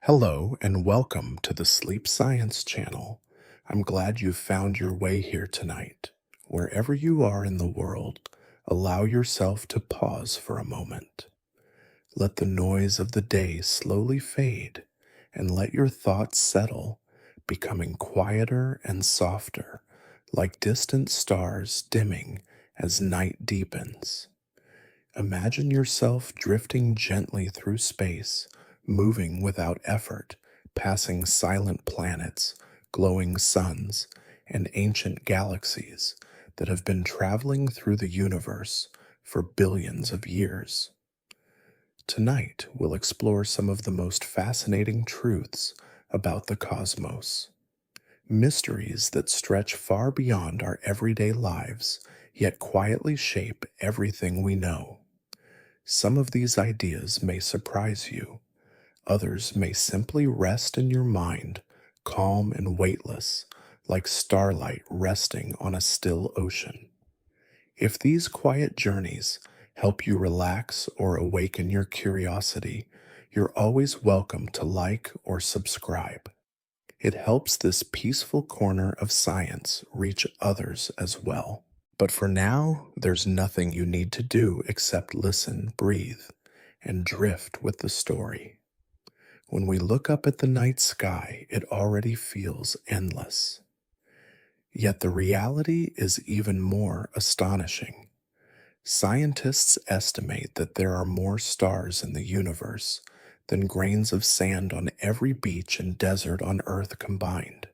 Hello and welcome to the Sleep Science channel. I'm glad you've found your way here tonight. Wherever you are in the world, allow yourself to pause for a moment. Let the noise of the day slowly fade and let your thoughts settle, becoming quieter and softer, like distant stars dimming as night deepens. Imagine yourself drifting gently through space, moving without effort, passing silent planets, glowing suns, and ancient galaxies that have been traveling through the universe for billions of years. Tonight, we'll explore some of the most fascinating truths about the cosmos. Mysteries that stretch far beyond our everyday lives, yet quietly shape everything we know. Some of these ideas may surprise you, others may simply rest in your mind, calm and weightless, like starlight resting on a still ocean. If these quiet journeys help you relax or awaken your curiosity, you're always welcome to like or subscribe. It helps this peaceful corner of science reach others as well. But for now, there's nothing you need to do except listen, breathe, and drift with the story. When we look up at the night sky, it already feels endless. Yet the reality is even more astonishing. Scientists estimate that there are more stars in the universe than grains of sand on every beach and desert on Earth combined.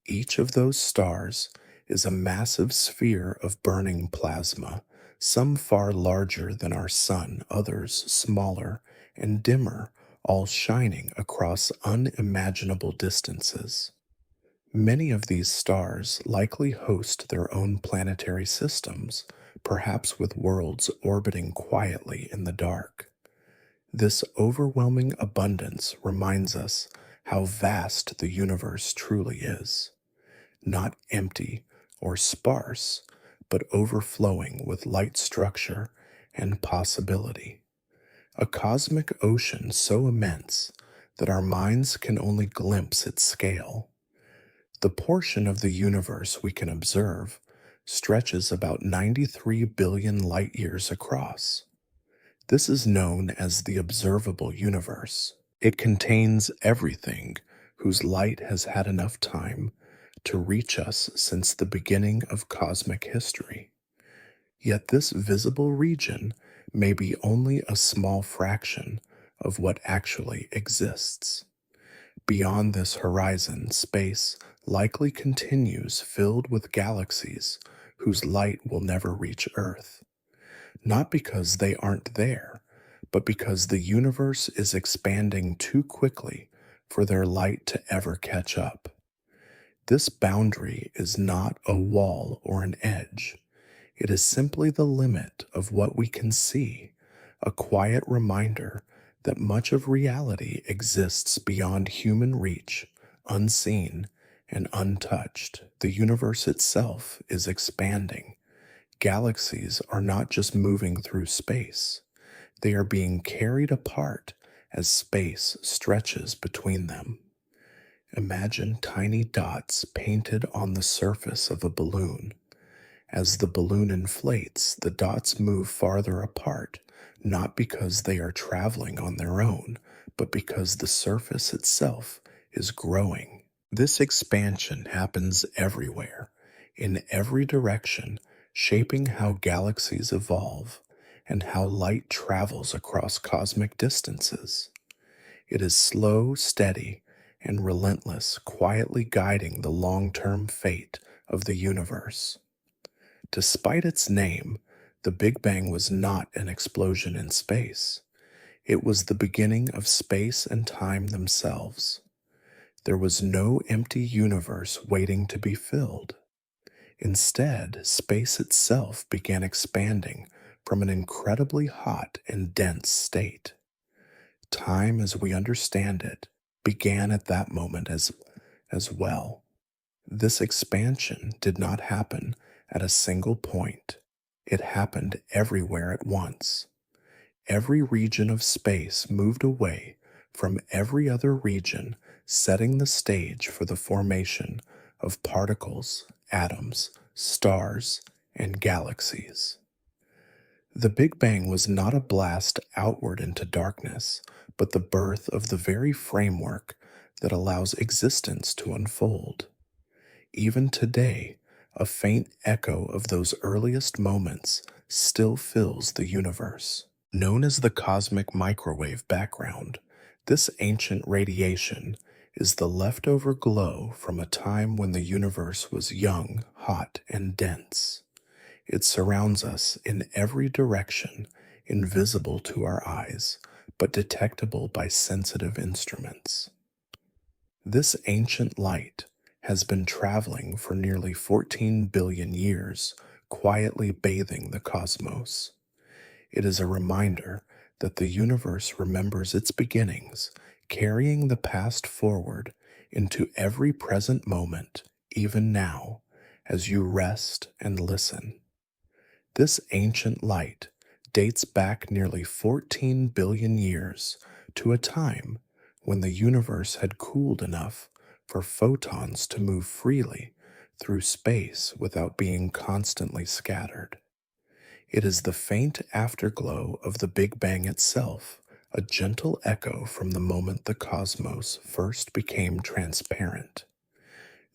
Each of those stars is a massive sphere of burning plasma, some far larger than our sun, others smaller and dimmer, all shining across unimaginable distances. Many of these stars likely host their own planetary systems, perhaps with worlds orbiting quietly in the dark. This overwhelming abundance reminds us how vast the universe truly is, not empty or sparse, but overflowing with light structure and possibility. A cosmic ocean so immense that our minds can only glimpse its scale. The portion of the universe we can observe stretches about 93 billion light years across. This is known as the observable universe. It contains everything whose light has had enough time to reach us since the beginning of cosmic history. Yet this visible region may be only a small fraction of what actually exists. Beyond this horizon, space likely continues filled with galaxies whose light will never reach Earth. Not because they aren't there, but because the universe is expanding too quickly for their light to ever catch up. This boundary is not a wall or an edge. It is simply the limit of what we can see, a quiet reminder that much of reality exists beyond human reach, unseen and untouched. The universe itself is expanding. Galaxies are not just moving through space, they are being carried apart as space stretches between them. Imagine tiny dots painted on the surface of a balloon. As the balloon inflates, the dots move farther apart, not because they are traveling on their own, but because the surface itself is growing. This expansion happens everywhere, in every direction, shaping how galaxies evolve and how light travels across cosmic distances. It is slow, steady, and relentless, quietly guiding the long-term fate of the universe. Despite its name, the Big Bang was not an explosion in space. It was the beginning of space and time themselves. There was no empty universe waiting to be filled. Instead, space itself began expanding from an incredibly hot and dense state. Time, as we understand it, began at that moment as well. This expansion did not happen at a single point. It happened everywhere at once. Every region of space moved away from every other region, setting the stage for the formation of particles, atoms, stars, and galaxies. The Big Bang was not a blast outward into darkness, but the birth of the very framework that allows existence to unfold. Even today, a faint echo of those earliest moments still fills the universe. Known as the cosmic microwave background, this ancient radiation is the leftover glow from a time when the universe was young, hot, and dense. It surrounds us in every direction, invisible to our eyes, but detectable by sensitive instruments. This ancient light has been traveling for nearly 14 billion years, quietly bathing the cosmos. It is a reminder that the universe remembers its beginnings, carrying the past forward into every present moment, even now, as you rest and listen. This ancient light dates back nearly 14 billion years to a time when the universe had cooled enough for photons to move freely through space without being constantly scattered. It is the faint afterglow of the Big Bang itself, a gentle echo from the moment the cosmos first became transparent.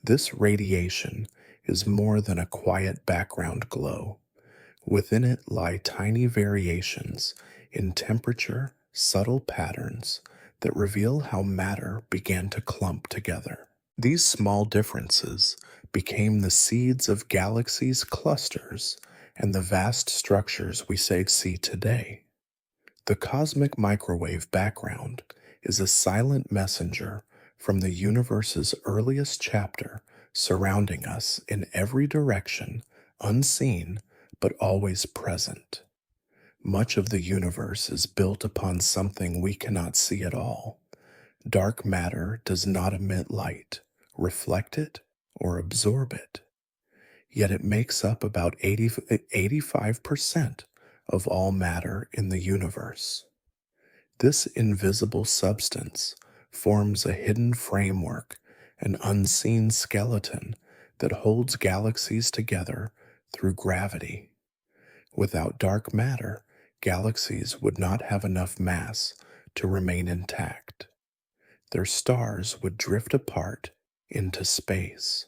This radiation is more than a quiet background glow. Within it lie tiny variations in temperature, subtle patterns that reveal how matter began to clump together. These small differences became the seeds of galaxies' clusters and the vast structures we see today. The cosmic microwave background is a silent messenger from the universe's earliest chapter, surrounding us in every direction, unseen but always present. Much of the universe is built upon something we cannot see at all. Dark matter does not emit light, reflect it, or absorb it. Yet it makes up about 85% of all matter in the universe. This invisible substance forms a hidden framework, an unseen skeleton that holds galaxies together through gravity. Without dark matter, galaxies would not have enough mass to remain intact. Their stars would drift apart into space.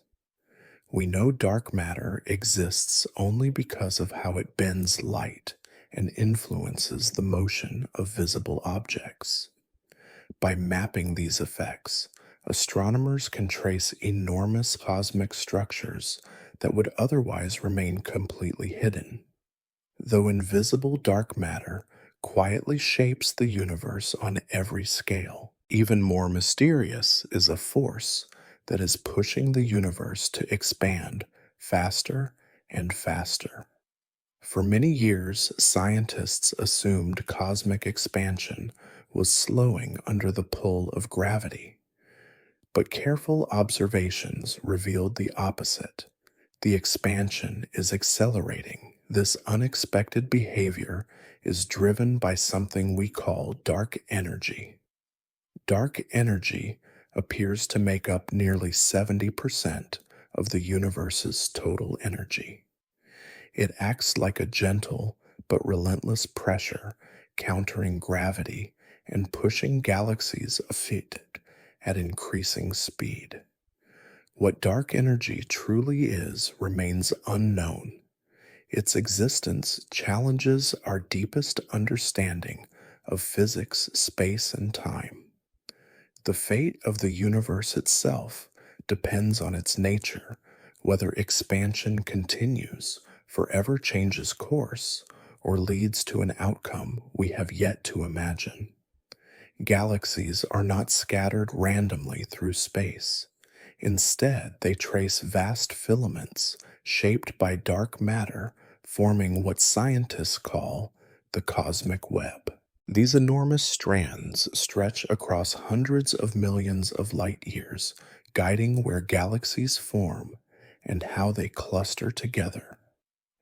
We know dark matter exists only because of how it bends light and influences the motion of visible objects. By mapping these effects, astronomers can trace enormous cosmic structures that would otherwise remain completely hidden. Though invisible dark matter quietly shapes the universe on every scale, even more mysterious is a force that is pushing the universe to expand faster and faster. For many years, scientists assumed cosmic expansion was slowing under the pull of gravity. But careful observations revealed the opposite. The expansion is accelerating. This unexpected behavior is driven by something we call dark energy. Dark energy appears to make up nearly 70% of the universe's total energy. It acts like a gentle but relentless pressure, countering gravity and pushing galaxies afoot at increasing speed. What dark energy truly is remains unknown. Its existence challenges our deepest understanding of physics, space, and time. The fate of the universe itself depends on its nature, whether expansion continues, forever changes course, or leads to an outcome we have yet to imagine. Galaxies are not scattered randomly through space. Instead, they trace vast filaments shaped by dark matter, forming what scientists call the cosmic web. These enormous strands stretch across hundreds of millions of light years, guiding where galaxies form and how they cluster together.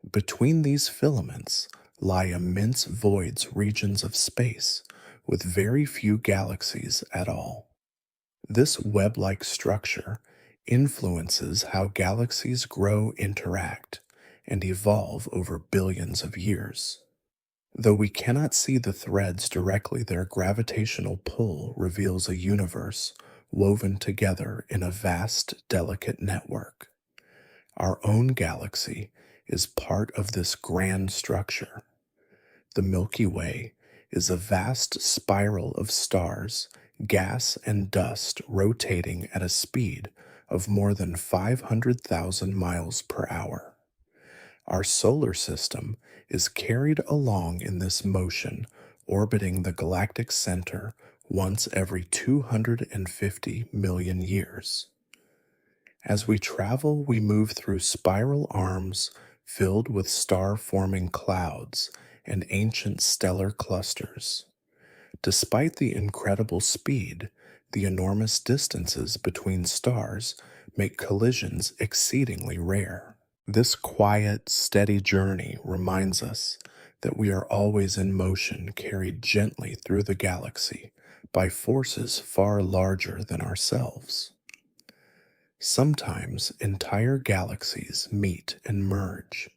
Between these filaments lie immense voids, regions of space, with very few galaxies at all. This web like structure influences how galaxies grow, interact, and evolve over billions of years. Though we cannot see the threads directly, their gravitational pull reveals a universe woven together in a vast, delicate network. Our own galaxy is part of this grand structure. The Milky Way is a vast spiral of stars, gas, and dust rotating at a speed of more than 500,000 miles per hour. Our solar system is carried along in this motion, orbiting the galactic center once every 250 million years. As we travel, we move through spiral arms filled with star forming clouds and ancient stellar clusters. Despite the incredible speed, the enormous distances between stars make collisions exceedingly rare. This quiet, steady journey reminds us that we are always in motion, carried gently through the galaxy by forces far larger than ourselves. Sometimes entire galaxies meet and merge.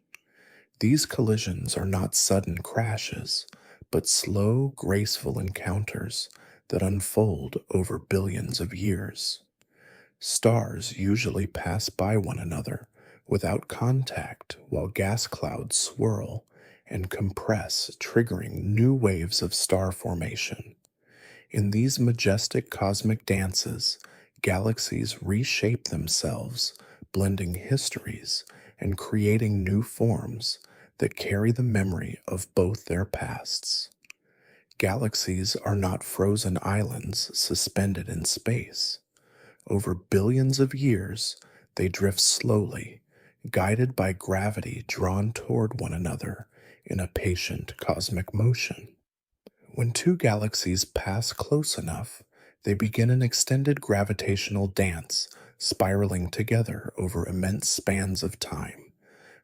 These collisions are not sudden crashes, but slow, graceful encounters that unfold over billions of years. Stars usually pass by one another without contact while gas clouds swirl and compress, triggering new waves of star formation. In these majestic cosmic dances, galaxies reshape themselves, blending histories and creating new forms that carry the memory of both their pasts. Galaxies are not frozen islands suspended in space. Over billions of years, they drift slowly, guided by gravity drawn toward one another in a patient cosmic motion. When two galaxies pass close enough, they begin an extended gravitational dance, spiraling together over immense spans of time,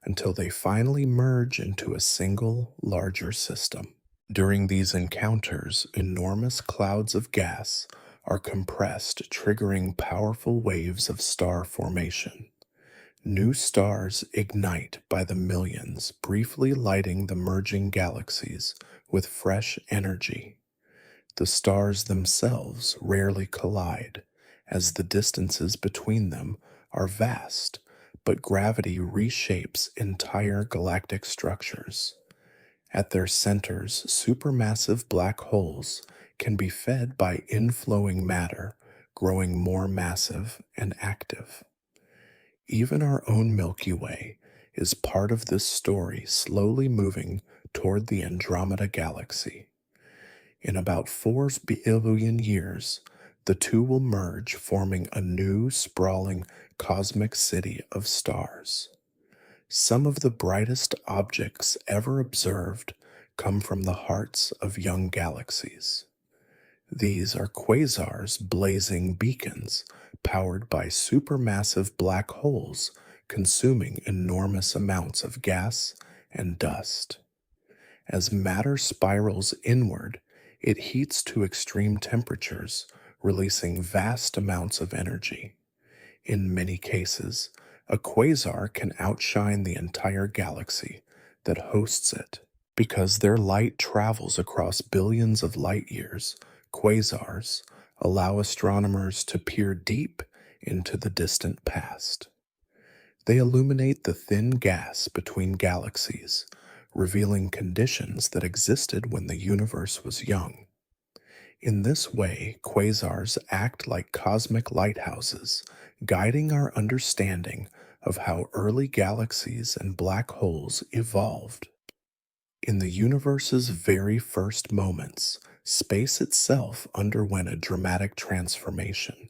until they finally merge into a single, larger system. During these encounters, enormous clouds of gas are compressed, triggering powerful waves of star formation. New stars ignite by the millions, briefly lighting the merging galaxies with fresh energy. The stars themselves rarely collide, as the distances between them are vast, but gravity reshapes entire galactic structures. At their centers, supermassive black holes can be fed by inflowing matter, growing more massive and active. Even our own Milky Way is part of this story, slowly moving toward the Andromeda Galaxy. In about 4 billion years, the two will merge, forming a new, sprawling cosmic city of stars. Some of the brightest objects ever observed come from the hearts of young galaxies. These are quasars, blazing beacons powered by supermassive black holes consuming enormous amounts of gas and dust. As matter spirals inward, it heats to extreme temperatures, releasing vast amounts of energy. In many cases, a quasar can outshine the entire galaxy that hosts it. Because their light travels across billions of light years, quasars allow astronomers to peer deep into the distant past. They illuminate the thin gas between galaxies, revealing conditions that existed when the universe was young. In this way, quasars act like cosmic lighthouses, guiding our understanding of how early galaxies and black holes evolved. In the universe's very first moments, space itself underwent a dramatic transformation.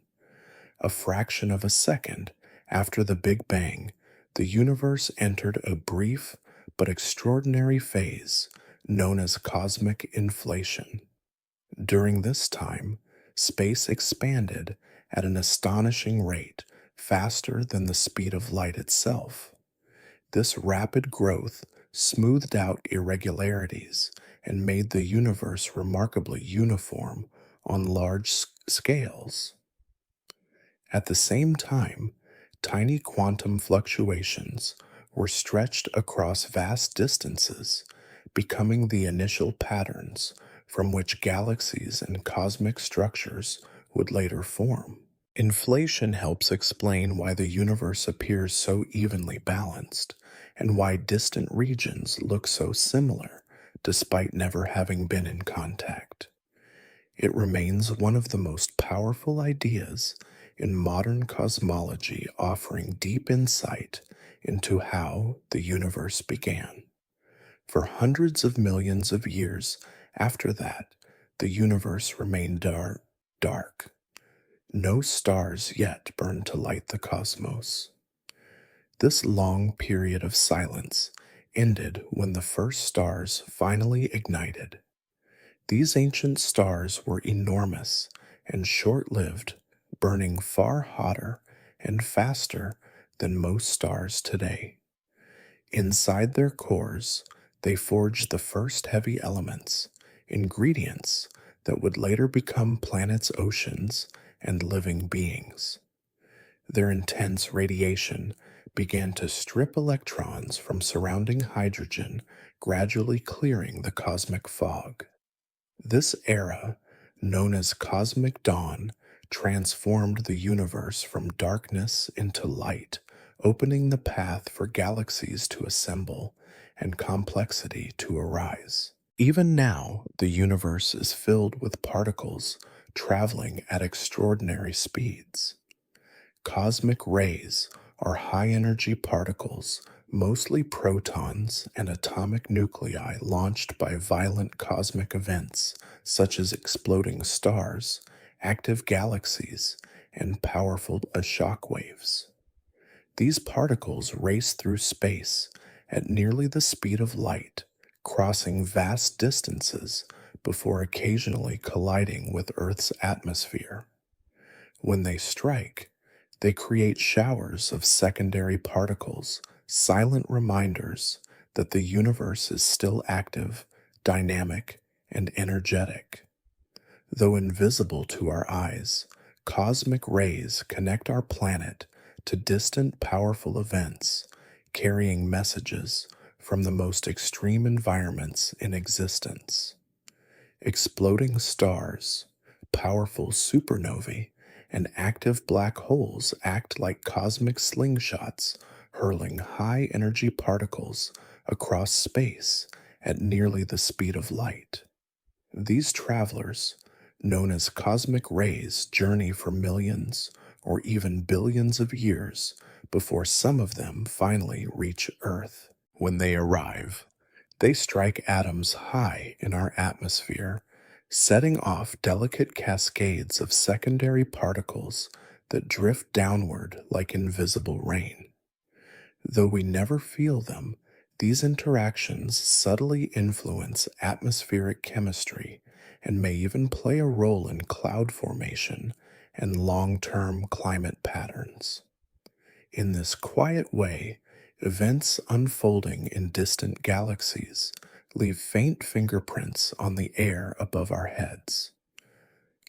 A fraction of a second after the Big Bang, the universe entered a brief but extraordinary phase known as cosmic inflation. During this time, space expanded at an astonishing rate, faster than the speed of light itself. This rapid growth smoothed out irregularities and made the universe remarkably uniform on large scales. At the same time, tiny quantum fluctuations were stretched across vast distances, becoming the initial patterns from which galaxies and cosmic structures would later form. Inflation helps explain why the universe appears so evenly balanced and why distant regions look so similar despite never having been in contact. It remains one of the most powerful ideas in modern cosmology, offering deep insight into how the universe began. For hundreds of millions of years after that, the universe remained dark. No stars yet burned to light the cosmos. This long period of silence ended when the first stars finally ignited. These ancient stars were enormous and short lived, burning far hotter and faster than most stars today. Inside their cores, they forged the first heavy elements, ingredients that would later become planets' oceans and living beings. Their intense radiation began to strip electrons from surrounding hydrogen, gradually clearing the cosmic fog. This era, known as cosmic dawn, transformed the universe from darkness into light, opening the path for galaxies to assemble and complexity to arise. Even now, the universe is filled with particles traveling at extraordinary speeds. Cosmic rays are high energy particles, mostly protons and atomic nuclei launched by violent cosmic events such as exploding stars, active galaxies, and powerful shock waves. These particles race through space at nearly the speed of light, crossing vast distances before occasionally colliding with Earth's atmosphere. When they strike, they create showers of secondary particles, silent reminders that the universe is still active, dynamic, and energetic. Though invisible to our eyes, cosmic rays connect our planet to distant, powerful events, carrying messages from the most extreme environments in existence. Exploding stars, powerful supernovae, and active black holes act like cosmic slingshots, hurling high energy particles across space at nearly the speed of light. These travelers, known as cosmic rays, journey for millions or even billions of years before some of them finally reach Earth. When they arrive, they strike atoms high in our atmosphere, setting off delicate cascades of secondary particles that drift downward like invisible rain. Though we never feel them, these interactions subtly influence atmospheric chemistry and may even play a role in cloud formation and long-term climate patterns. In this quiet way, events unfolding in distant galaxies leave faint fingerprints on the air above our heads.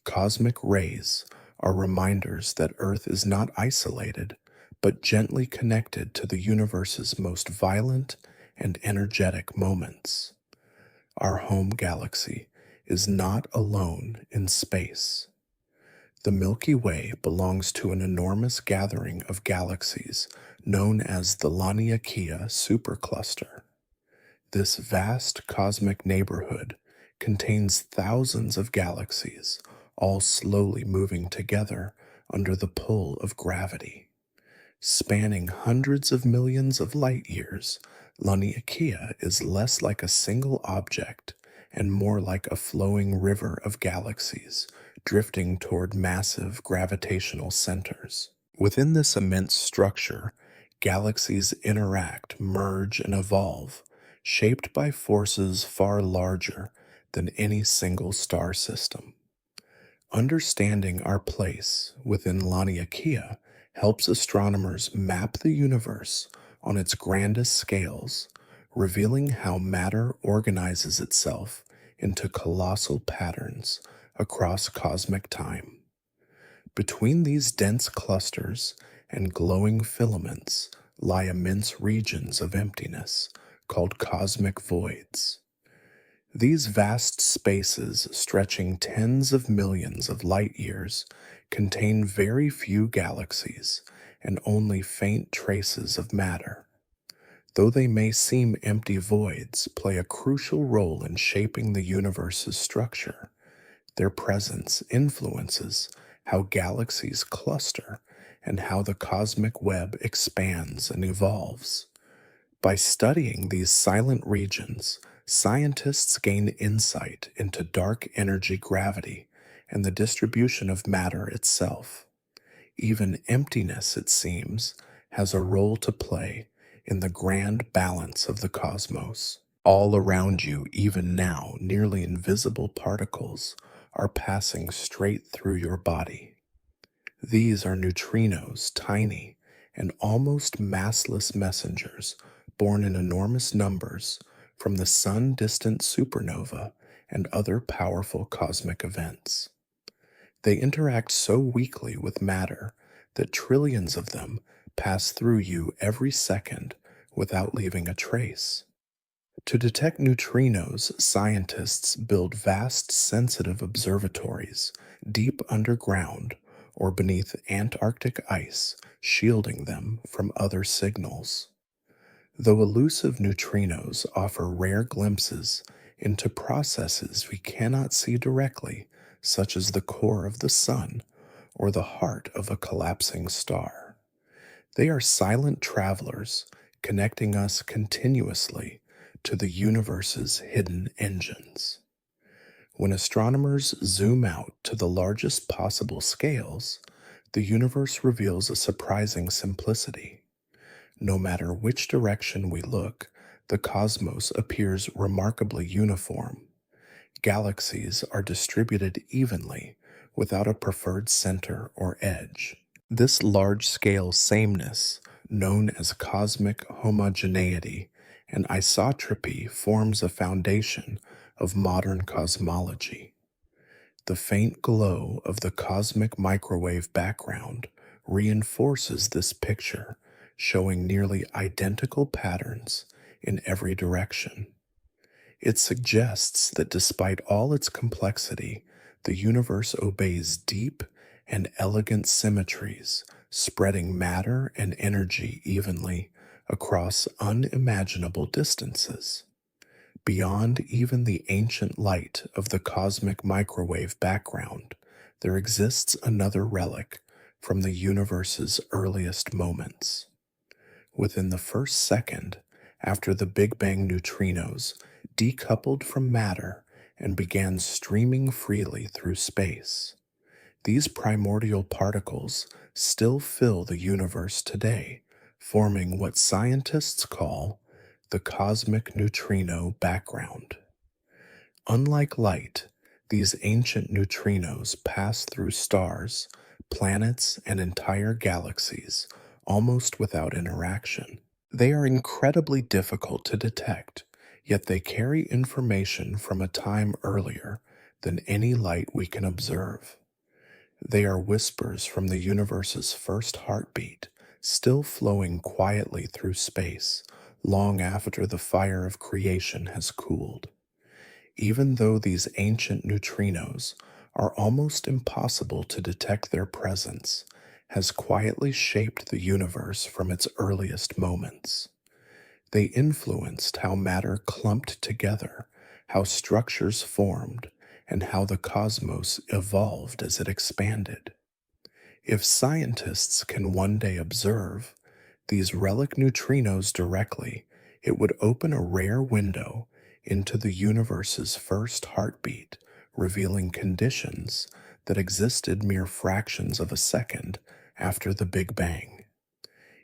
Cosmic rays are reminders that Earth is not isolated, but gently connected to the universe's most violent and energetic moments. Our home galaxy is not alone in space. The Milky Way belongs to an enormous gathering of galaxies known as the Laniakea supercluster. This vast cosmic neighborhood contains thousands of galaxies, all slowly moving together under the pull of gravity. Spanning hundreds of millions of light years, Laniakea is less like a single object and more like a flowing river of galaxies drifting toward massive gravitational centers. Within this immense structure, galaxies interact, merge, and evolve, shaped by forces far larger than any single star system. Understanding our place within Laniakea helps astronomers map the universe on its grandest scales, revealing how matter organizes itself into colossal patterns across cosmic time. Between these dense clusters and glowing filaments lie immense regions of emptiness called cosmic voids. These vast spaces, stretching tens of millions of light years, contain very few galaxies and only faint traces of matter. Though they may seem empty voids, play a crucial role in shaping the universe's structure. Their presence influences how galaxies cluster and how the cosmic web expands and evolves. By studying these silent regions, scientists gain insight into dark energy gravity and the distribution of matter itself. Even emptiness, it seems, has a role to play in the grand balance of the cosmos. All around you, even now, nearly invisible particles are passing straight through your body. These are neutrinos, tiny and almost massless messengers born in enormous numbers from the sun-distant supernova and other powerful cosmic events. They interact so weakly with matter that trillions of them pass through you every second without leaving a trace. To detect neutrinos, scientists build vast sensitive observatories deep underground or beneath Antarctic ice, shielding them from other signals. Though elusive neutrinos offer rare glimpses into processes we cannot see directly, such as the core of the sun or the heart of a collapsing star. They are silent travelers, connecting us continuously to the universe's hidden engines. When astronomers zoom out to the largest possible scales, the universe reveals a surprising simplicity. No matter which direction we look, the cosmos appears remarkably uniform. Galaxies are distributed evenly, without a preferred center or edge. This large-scale sameness, known as cosmic homogeneity and isotropy, forms a foundation of modern cosmology. The faint glow of the cosmic microwave background reinforces this picture, showing nearly identical patterns in every direction. It suggests that despite all its complexity, the universe obeys deep and elegant symmetries, spreading matter and energy evenly across unimaginable distances. Beyond even the ancient light of the cosmic microwave background, there exists another relic from the universe's earliest moments. Within the first second after the Big Bang, neutrinos decoupled from matter and began streaming freely through space. These primordial particles still fill the universe today, forming what scientists call the cosmic neutrino background. Unlike light, these ancient neutrinos pass through stars, planets, and entire galaxies almost without interaction. They are incredibly difficult to detect, yet they carry information from a time earlier than any light we can observe. They are whispers from the universe's first heartbeat, still flowing quietly through space, long after the fire of creation has cooled. Even though these ancient neutrinos are almost impossible to detect, their presence has quietly shaped the universe from its earliest moments. They influenced how matter clumped together, how structures formed, and how the cosmos evolved as it expanded. If scientists can one day observe these relic neutrinos directly, it would open a rare window into the universe's first heartbeat, revealing conditions that existed mere fractions of a second after the Big Bang.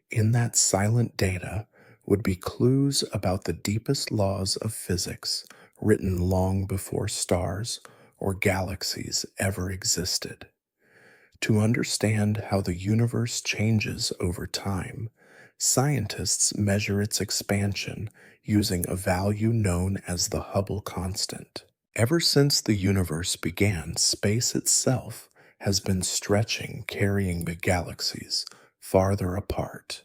In that silent data would be clues about the deepest laws of physics written long before stars or galaxies ever existed. To understand how the universe changes over time, Scientists measure its expansion using a value known as the Hubble constant. Ever since the universe began, space itself has been stretching, carrying the galaxies farther apart.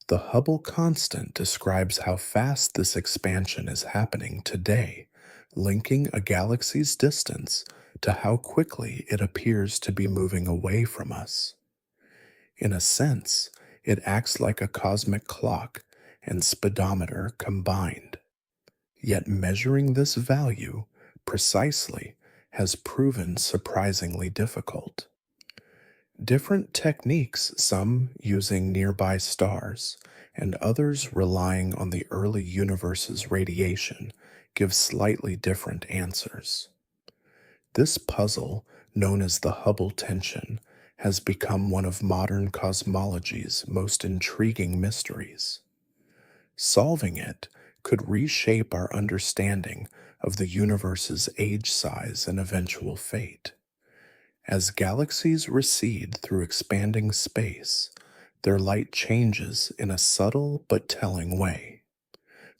The Hubble constant describes how fast this expansion is happening today, linking a galaxy's distance to how quickly it appears to be moving away from us. In a sense, it acts like a cosmic clock and speedometer combined. Yet measuring this value precisely has proven surprisingly difficult. Different techniques, some using nearby stars and others relying on the early universe's radiation, give slightly different answers. This puzzle, known as the Hubble tension, has become one of modern cosmology's most intriguing mysteries. Solving it could reshape our understanding of the universe's age size and eventual fate. As galaxies recede through expanding space, their light changes in a subtle but telling way.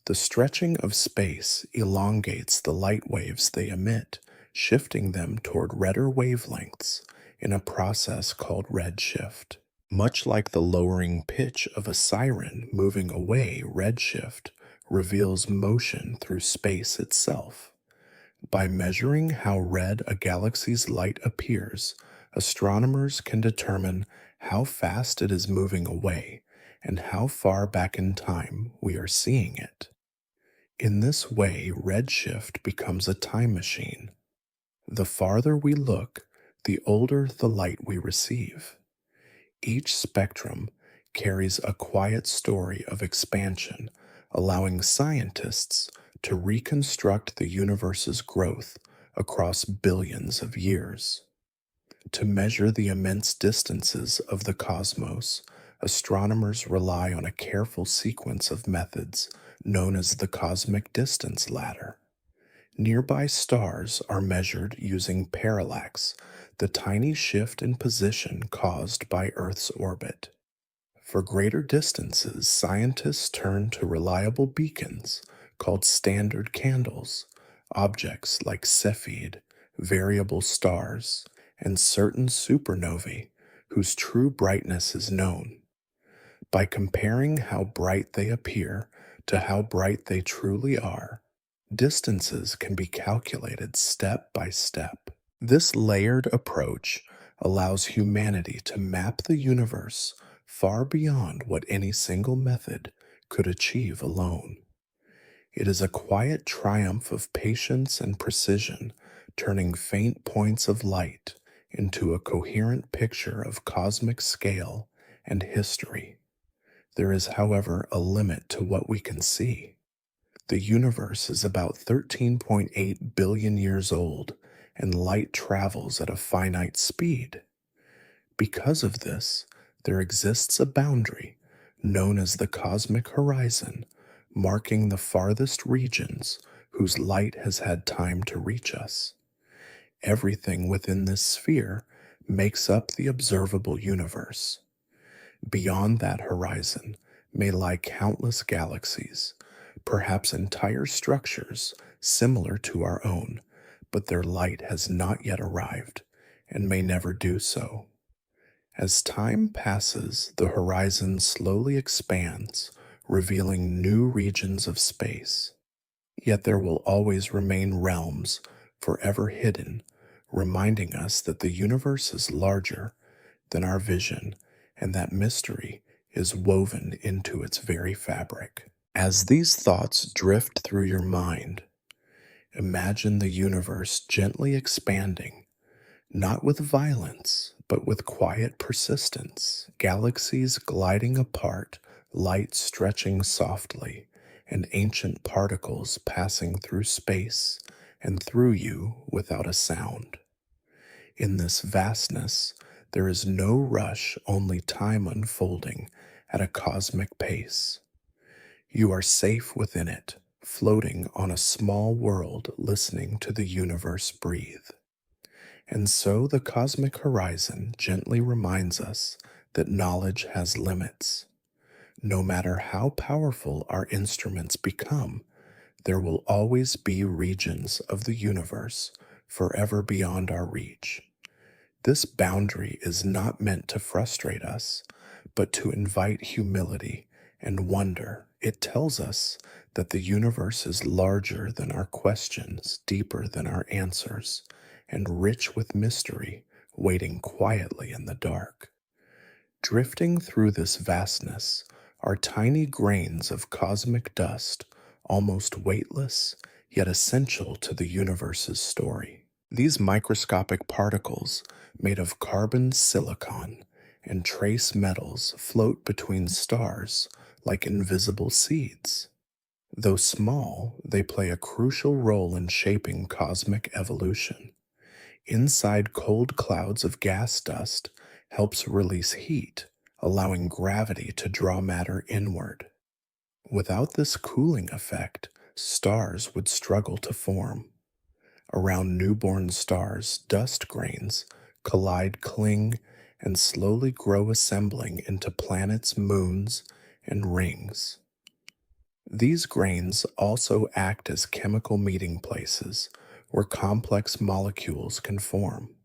The stretching of space elongates the light waves they emit, shifting them toward redder wavelengths in a process called redshift. Much like the lowering pitch of a siren moving away, redshift reveals motion through space itself. By measuring how red a galaxy's light appears, astronomers can determine how fast it is moving away and how far back in time we are seeing it. In this way, redshift becomes a time machine. The farther we look, the older the light we receive. Each spectrum carries a quiet story of expansion, allowing scientists to reconstruct the universe's growth across billions of years. To measure the immense distances of the cosmos, astronomers rely on a careful sequence of methods known as the cosmic distance ladder. Nearby stars are measured using parallax, the tiny shift in position caused by Earth's orbit. For greater distances, scientists turn to reliable beacons called standard candles, objects like Cepheid, variable stars, and certain supernovae whose true brightness is known. By comparing how bright they appear to how bright they truly are, distances can be calculated step by step. This layered approach allows humanity to map the universe far beyond what any single method could achieve alone. It is a quiet triumph of patience and precision, turning faint points of light into a coherent picture of cosmic scale and history. There is, however, a limit to what we can see. The universe is about 13.8 billion years old, and light travels at a finite speed. Because of this, there exists a boundary, known as the cosmic horizon, marking the farthest regions whose light has had time to reach us. Everything within this sphere makes up the observable universe. Beyond that horizon may lie countless galaxies, perhaps entire structures similar to our own, but their light has not yet arrived and may never do so. As time passes, the horizon slowly expands, revealing new regions of space. Yet there will always remain realms forever hidden, reminding us that the universe is larger than our vision and that mystery is woven into its very fabric. As these thoughts drift through your mind, imagine the universe gently expanding, not with violence, but with quiet persistence, galaxies gliding apart, light stretching softly, and ancient particles passing through space and through you without a sound. In this vastness, there is no rush, only time unfolding at a cosmic pace. You are safe within it, floating on a small world, listening to the universe breathe. And so the cosmic horizon gently reminds us that knowledge has limits. No matter how powerful our instruments become, there will always be regions of the universe forever beyond our reach. This boundary is not meant to frustrate us, but to invite humility and wonder. It tells us that the universe is larger than our questions, deeper than our answers, and rich with mystery, waiting quietly in the dark. Drifting through this vastness are tiny grains of cosmic dust, almost weightless, yet essential to the universe's story. These microscopic particles, made of carbon silicon and trace metals, float between stars like invisible seeds. Though small, they play a crucial role in shaping cosmic evolution. Inside cold clouds of gas dust helps release heat, allowing gravity to draw matter inward. Without this cooling effect, stars would struggle to form. Around newborn stars, dust grains collide, cling, and slowly grow, assembling into planets, moons, and rings. These grains also act as chemical meeting places where complex molecules can form.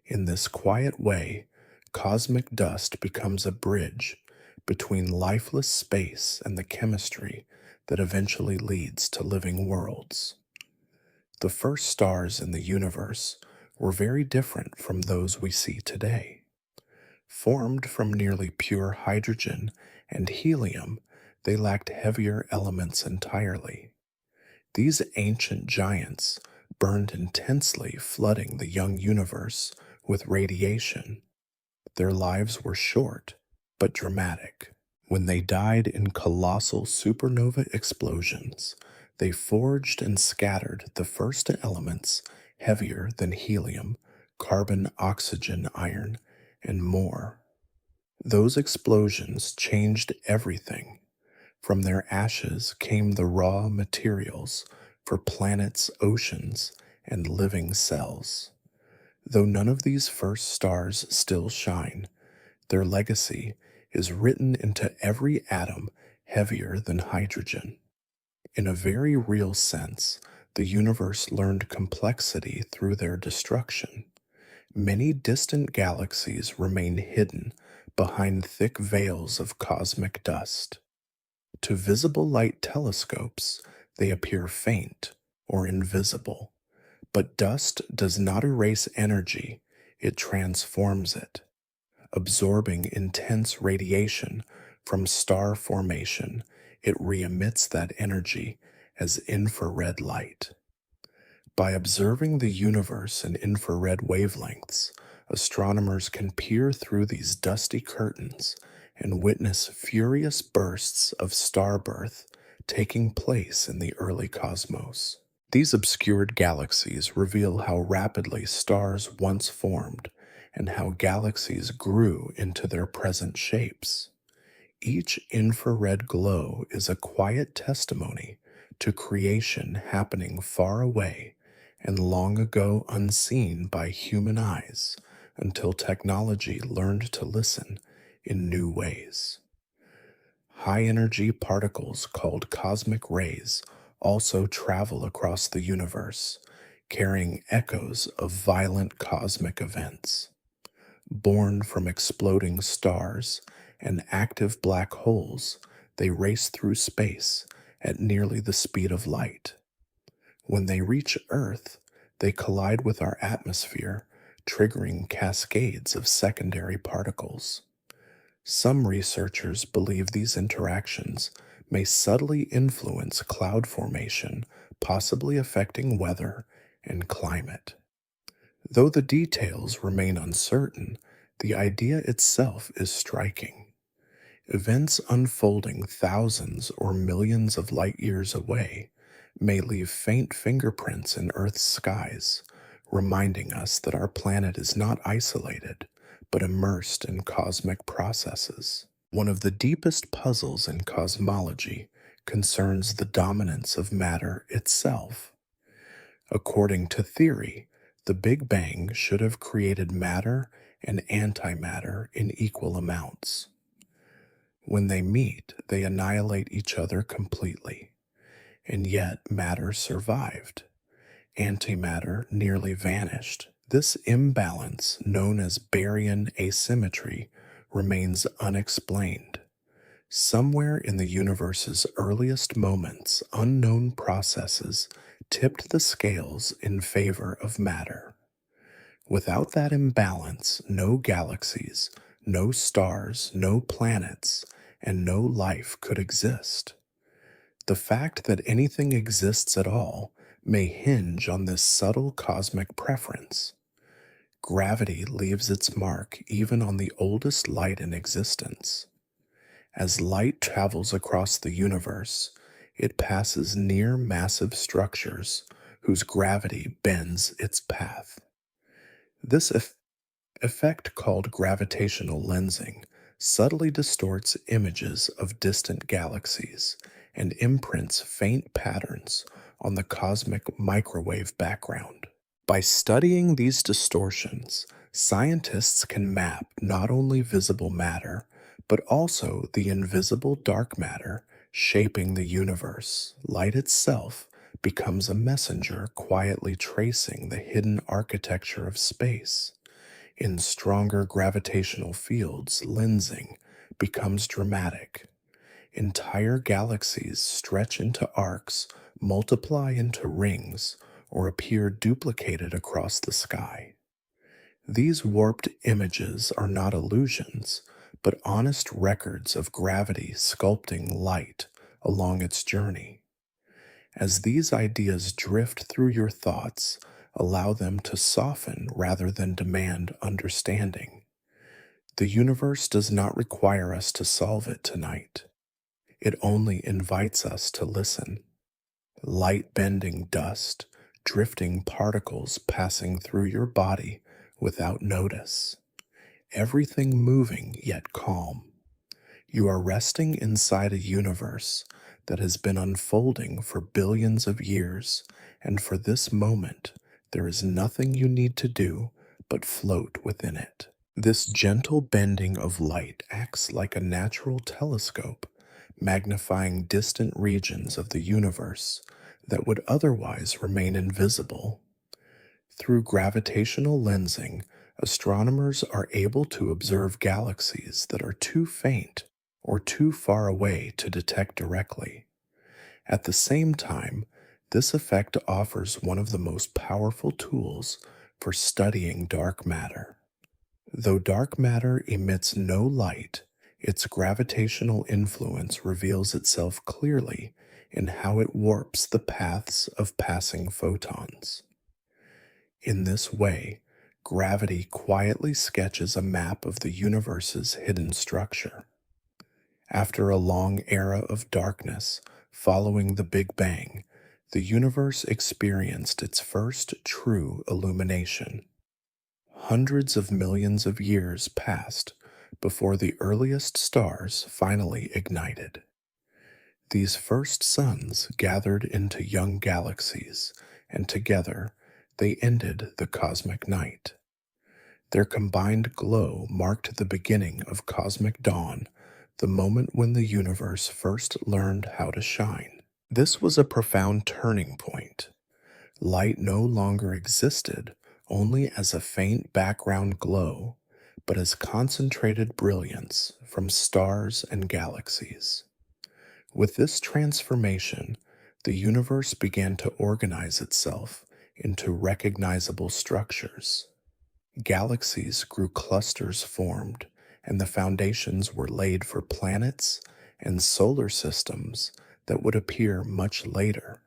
In this quiet way, cosmic dust becomes a bridge between lifeless space and the chemistry that eventually leads to living worlds. The first stars in the universe were very different from those we see today. Formed from nearly pure hydrogen and helium, they lacked heavier elements entirely. These ancient giants burned intensely, flooding the young universe with radiation. Their lives were short, but dramatic. When they died in colossal supernova explosions, they forged and scattered the first elements heavier than helium, carbon, oxygen, iron, and more. Those explosions changed everything. From their ashes came the raw materials for planets, oceans, and living cells. Though none of these first stars still shine, their legacy is written into every atom heavier than hydrogen. In a very real sense, the universe learned complexity through their destruction. Many distant galaxies remain hidden behind thick veils of cosmic dust. To visible light telescopes, they appear faint or invisible. But dust does not erase energy, it transforms it. Absorbing intense radiation from star formation, it re-emits that energy as infrared light. By observing the universe in infrared wavelengths, astronomers can peer through these dusty curtains and witness furious bursts of starbirth taking place in the early cosmos. These obscured galaxies reveal how rapidly stars once formed and how galaxies grew into their present shapes. Each infrared glow is a quiet testimony to creation happening far away and long ago unseen by human eyes until technology learned to listen in new ways. High energy particles called cosmic rays also travel across the universe, carrying echoes of violent cosmic events. Born from exploding stars and active black holes, they race through space at nearly the speed of light. When they reach Earth, they collide with our atmosphere, triggering cascades of secondary particles. Some researchers believe these interactions may subtly influence cloud formation, possibly affecting weather and climate. Though the details remain uncertain, the idea itself is striking. Events unfolding thousands or millions of light years away may leave faint fingerprints in Earth's skies, reminding us that our planet is not isolated, but immersed in cosmic processes. One of the deepest puzzles in cosmology concerns the dominance of matter itself. According to theory, the Big Bang should have created matter and antimatter in equal amounts. When they meet, they annihilate each other completely. And yet, matter survived. Antimatter nearly vanished. This imbalance, known as baryon asymmetry, remains unexplained. Somewhere in the universe's earliest moments, unknown processes tipped the scales in favor of matter. Without that imbalance, no galaxies, no stars, no planets, and no life could exist. The fact that anything exists at all may hinge on this subtle cosmic preference. Gravity leaves its mark even on the oldest light in existence. As light travels across the universe, it passes near massive structures whose gravity bends its path. This effect, called gravitational lensing, subtly distorts images of distant galaxies and imprints faint patterns on the cosmic microwave background. By studying these distortions, scientists can map not only visible matter, but also the invisible dark matter shaping the universe. Light itself becomes a messenger quietly tracing the hidden architecture of space. In stronger gravitational fields, lensing becomes dramatic. Entire galaxies stretch into arcs, multiply into rings, or appear duplicated across the sky. These warped images are not illusions, but honest records of gravity sculpting light along its journey. As these ideas drift through your thoughts, allow them to soften rather than demand understanding. The universe does not require us to solve it tonight. It only invites us to listen. Light bending dust, drifting particles passing through your body without notice. Everything moving yet calm. You are resting inside a universe that has been unfolding for billions of years, and for this moment, there is nothing you need to do but float within it. This gentle bending of light acts like a natural telescope, magnifying distant regions of the universe that would otherwise remain invisible. Through gravitational lensing, astronomers are able to observe galaxies that are too faint or too far away to detect directly. At the same time, this effect offers one of the most powerful tools for studying dark matter. Though dark matter emits no light, its gravitational influence reveals itself clearly in how it warps the paths of passing photons. In this way, gravity quietly sketches a map of the universe's hidden structure. After a long era of darkness following the Big Bang, the universe experienced its first true illumination. Hundreds of millions of years passed before the earliest stars finally ignited. These first suns gathered into young galaxies, and together they ended the cosmic night. Their combined glow marked the beginning of cosmic dawn, the moment when the universe first learned how to shine. This was a profound turning point. Light no longer existed only as a faint background glow, but as concentrated brilliance from stars and galaxies. With this transformation, the universe began to organize itself into recognizable structures. Galaxies grew, clusters formed, and the foundations were laid for planets and solar systems that would appear much later.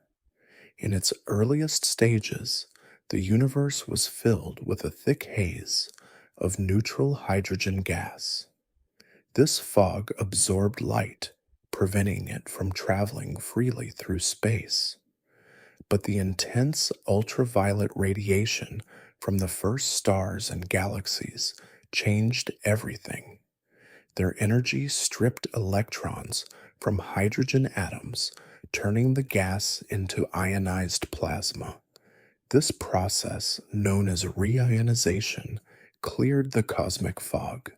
In its earliest stages, the universe was filled with a thick haze of neutral hydrogen gas. This fog absorbed light, preventing it from traveling freely through space. But the intense ultraviolet radiation from the first stars and galaxies changed everything. Their energy stripped electrons from hydrogen atoms, turning the gas into ionized plasma. This process, known as reionization, cleared the cosmic fog.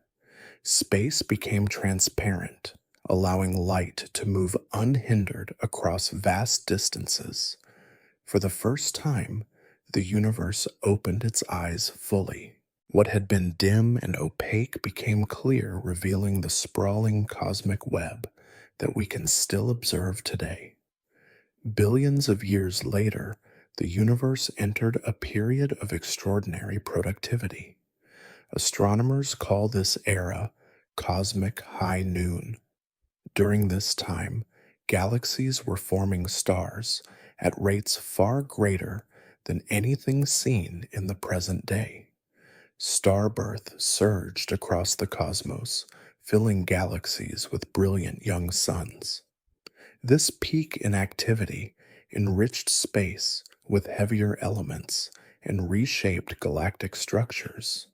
Space became transparent, allowing light to move unhindered across vast distances. For the first time, the universe opened its eyes fully. What had been dim and opaque became clear, revealing the sprawling cosmic web that we can still observe today. Billions of years later, the universe entered a period of extraordinary productivity. Astronomers call this era cosmic high noon. During this time, galaxies were forming stars at rates far greater than anything seen in the present day. Star birth surged across the cosmos, filling galaxies with brilliant young suns. This peak in activity enriched space with heavier elements and reshaped galactic structures.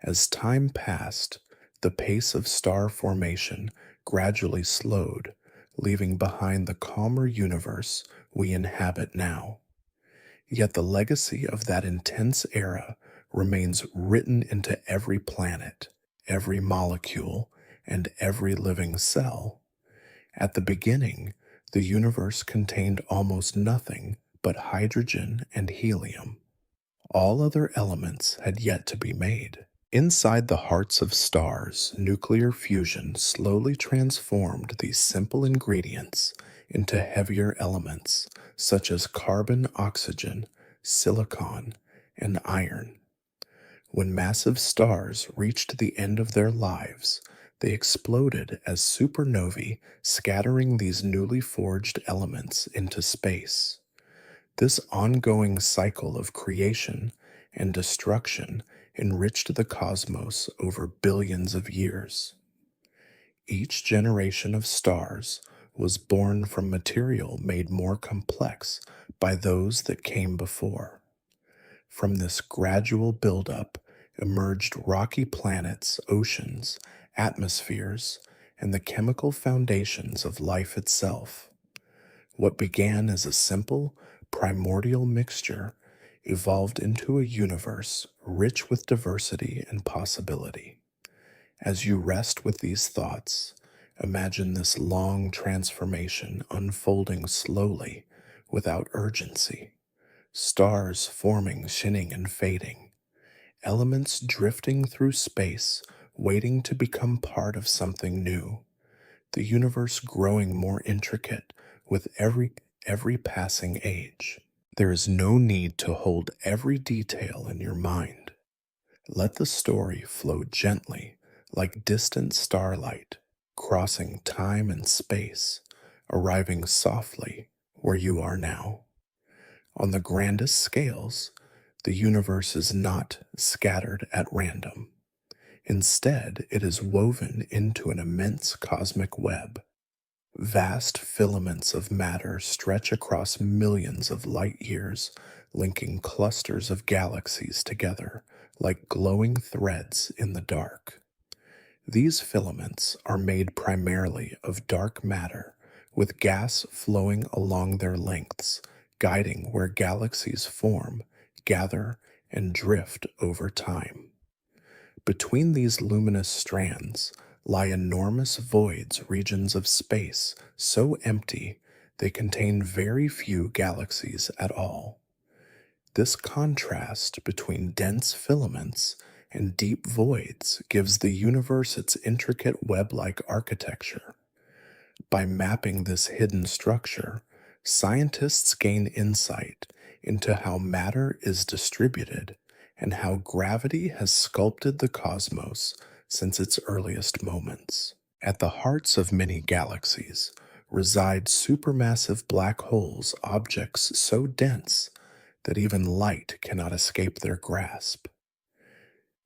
As time passed, the pace of star formation gradually slowed, leaving behind the calmer universe we inhabit now. Yet the legacy of that intense era remains written into every planet, every molecule, and every living cell. At the beginning, the universe contained almost nothing but hydrogen and helium. All other elements had yet to be made. Inside the hearts of stars, nuclear fusion slowly transformed these simple ingredients into heavier elements such as carbon, oxygen, silicon, and iron. When massive stars reached the end of their lives, they exploded as supernovae, scattering these newly forged elements into space. This ongoing cycle of creation and destruction enriched the cosmos over billions of years. Each generation of stars was born from material made more complex by those that came before. From this gradual buildup emerged rocky planets, oceans, atmospheres, and the chemical foundations of life itself. What began as a simple, primordial mixture evolved into a universe rich with diversity and possibility. As you rest with these thoughts, imagine this long transformation unfolding slowly without urgency. Stars forming, shining, and fading. Elements drifting through space, waiting to become part of something new. The universe growing more intricate with every passing age. There is no need to hold every detail in your mind. Let the story flow gently, like distant starlight, crossing time and space, arriving softly where you are now. On the grandest scales, the universe is not scattered at random. Instead, it is woven into an immense cosmic web. Vast filaments of matter stretch across millions of light years, linking clusters of galaxies together like glowing threads in the dark. These filaments are made primarily of dark matter, with gas flowing along their lengths, guiding where galaxies form, gather, and drift over time. Between these luminous strands lie enormous voids, regions of space so empty they contain very few galaxies at all. This contrast between dense filaments and deep voids gives the universe its intricate web-like architecture. By mapping this hidden structure, scientists gain insight into how matter is distributed and how gravity has sculpted the cosmos since its earliest moments. At the hearts of many galaxies reside supermassive black holes, objects so dense that even light cannot escape their grasp.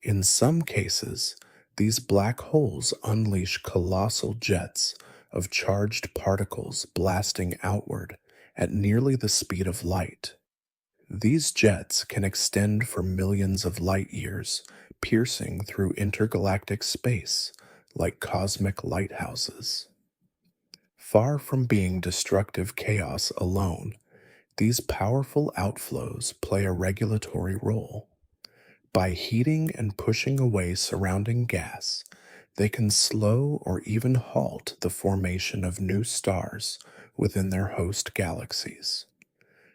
In some cases, these black holes unleash colossal jets of charged particles blasting outward at nearly the speed of light. These jets can extend for millions of light years, piercing through intergalactic space like cosmic lighthouses. Far from being destructive chaos alone, these powerful outflows play a regulatory role. By heating and pushing away surrounding gas, They can slow or even halt the formation of new stars within their host galaxies.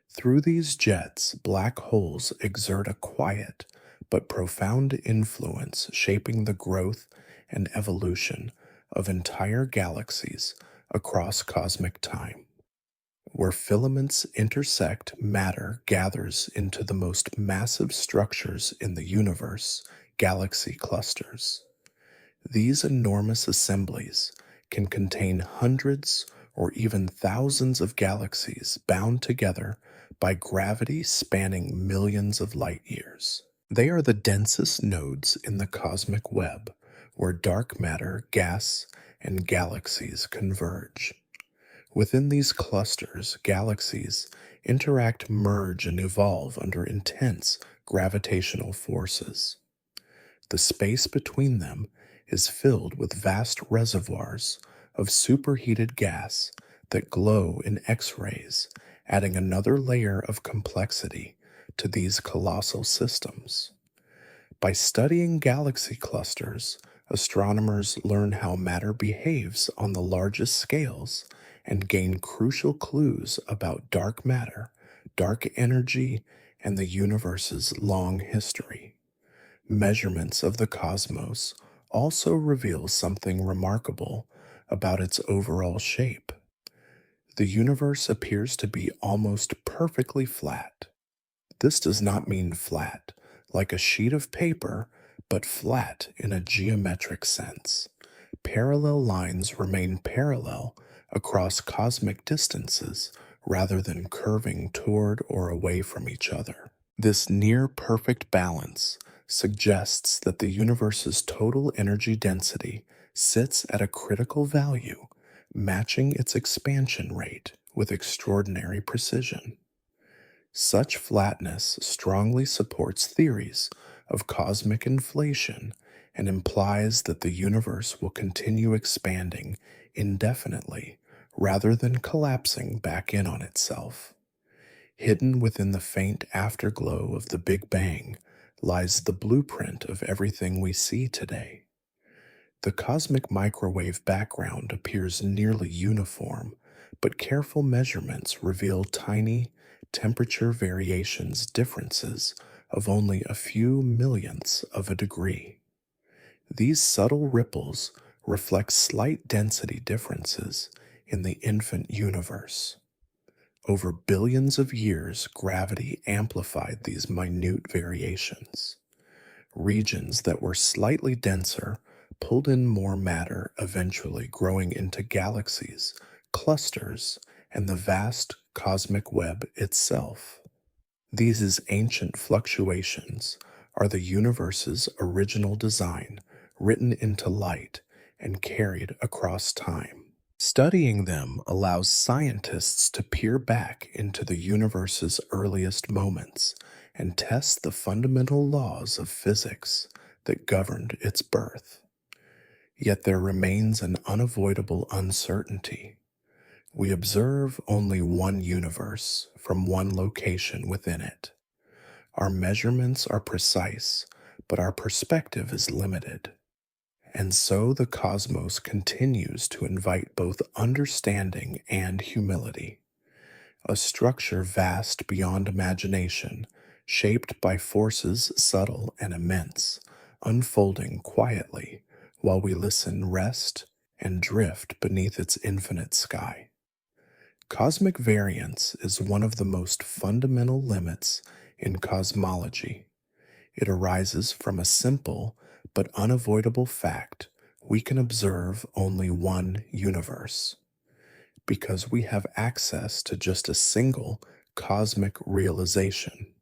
Through these jets, black holes exert a quiet but profound influence, shaping the growth and evolution of entire galaxies across cosmic time. Where filaments intersect, matter gathers into the most massive structures in the universe, galaxy clusters. These enormous assemblies can contain hundreds or even thousands of galaxies bound together by gravity spanning millions of light years. They are the densest nodes in the cosmic web, where dark matter, gas, and galaxies converge. Within these clusters, galaxies interact, merge, and evolve under intense gravitational forces. The space between them is filled with vast reservoirs of superheated gas that glow in X rays, adding another layer of complexity to these colossal systems. By studying galaxy clusters, astronomers learn how matter behaves on the largest scales and gain crucial clues about dark matter, dark energy, and the universe's long history. Measurements of the cosmos also reveal something remarkable about its overall shape. The universe appears to be almost perfectly flat. This does not mean flat, like a sheet of paper, but flat in a geometric sense. Parallel lines remain parallel across cosmic distances rather than curving toward or away from each other. This near perfect balance suggests that the universe's total energy density sits at a critical value, matching its expansion rate with extraordinary precision. Such flatness strongly supports theories of cosmic inflation and implies that the universe will continue expanding indefinitely rather than collapsing back in on itself. Hidden within the faint afterglow of the Big Bang lies the blueprint of everything we see today. The cosmic microwave background appears nearly uniform, but careful measurements reveal tiny temperature variations differences of only a few millionths of a degree. These subtle ripples reflect slight density differences in the infant universe. Over billions of years, gravity amplified these minute variations. Regions that were slightly denser pulled in more matter, eventually growing into galaxies, clusters, and the vast cosmic web itself. These ancient fluctuations are the universe's original design, written into light and carried across time. Studying them allows scientists to peer back into the universe's earliest moments and test the fundamental laws of physics that governed its birth. Yet there remains an unavoidable uncertainty. We observe only one universe from one location within it. Our measurements are precise, but our perspective is limited. And so the cosmos continues to invite both understanding and humility. A structure vast beyond imagination, shaped by forces subtle and immense, unfolding quietly while we listen, rest, and drift beneath its infinite sky. Cosmic variance is one of the most fundamental limits in cosmology. It arises from a simple but unavoidable fact: we can observe only one universe. Because we have access to just a single cosmic realization.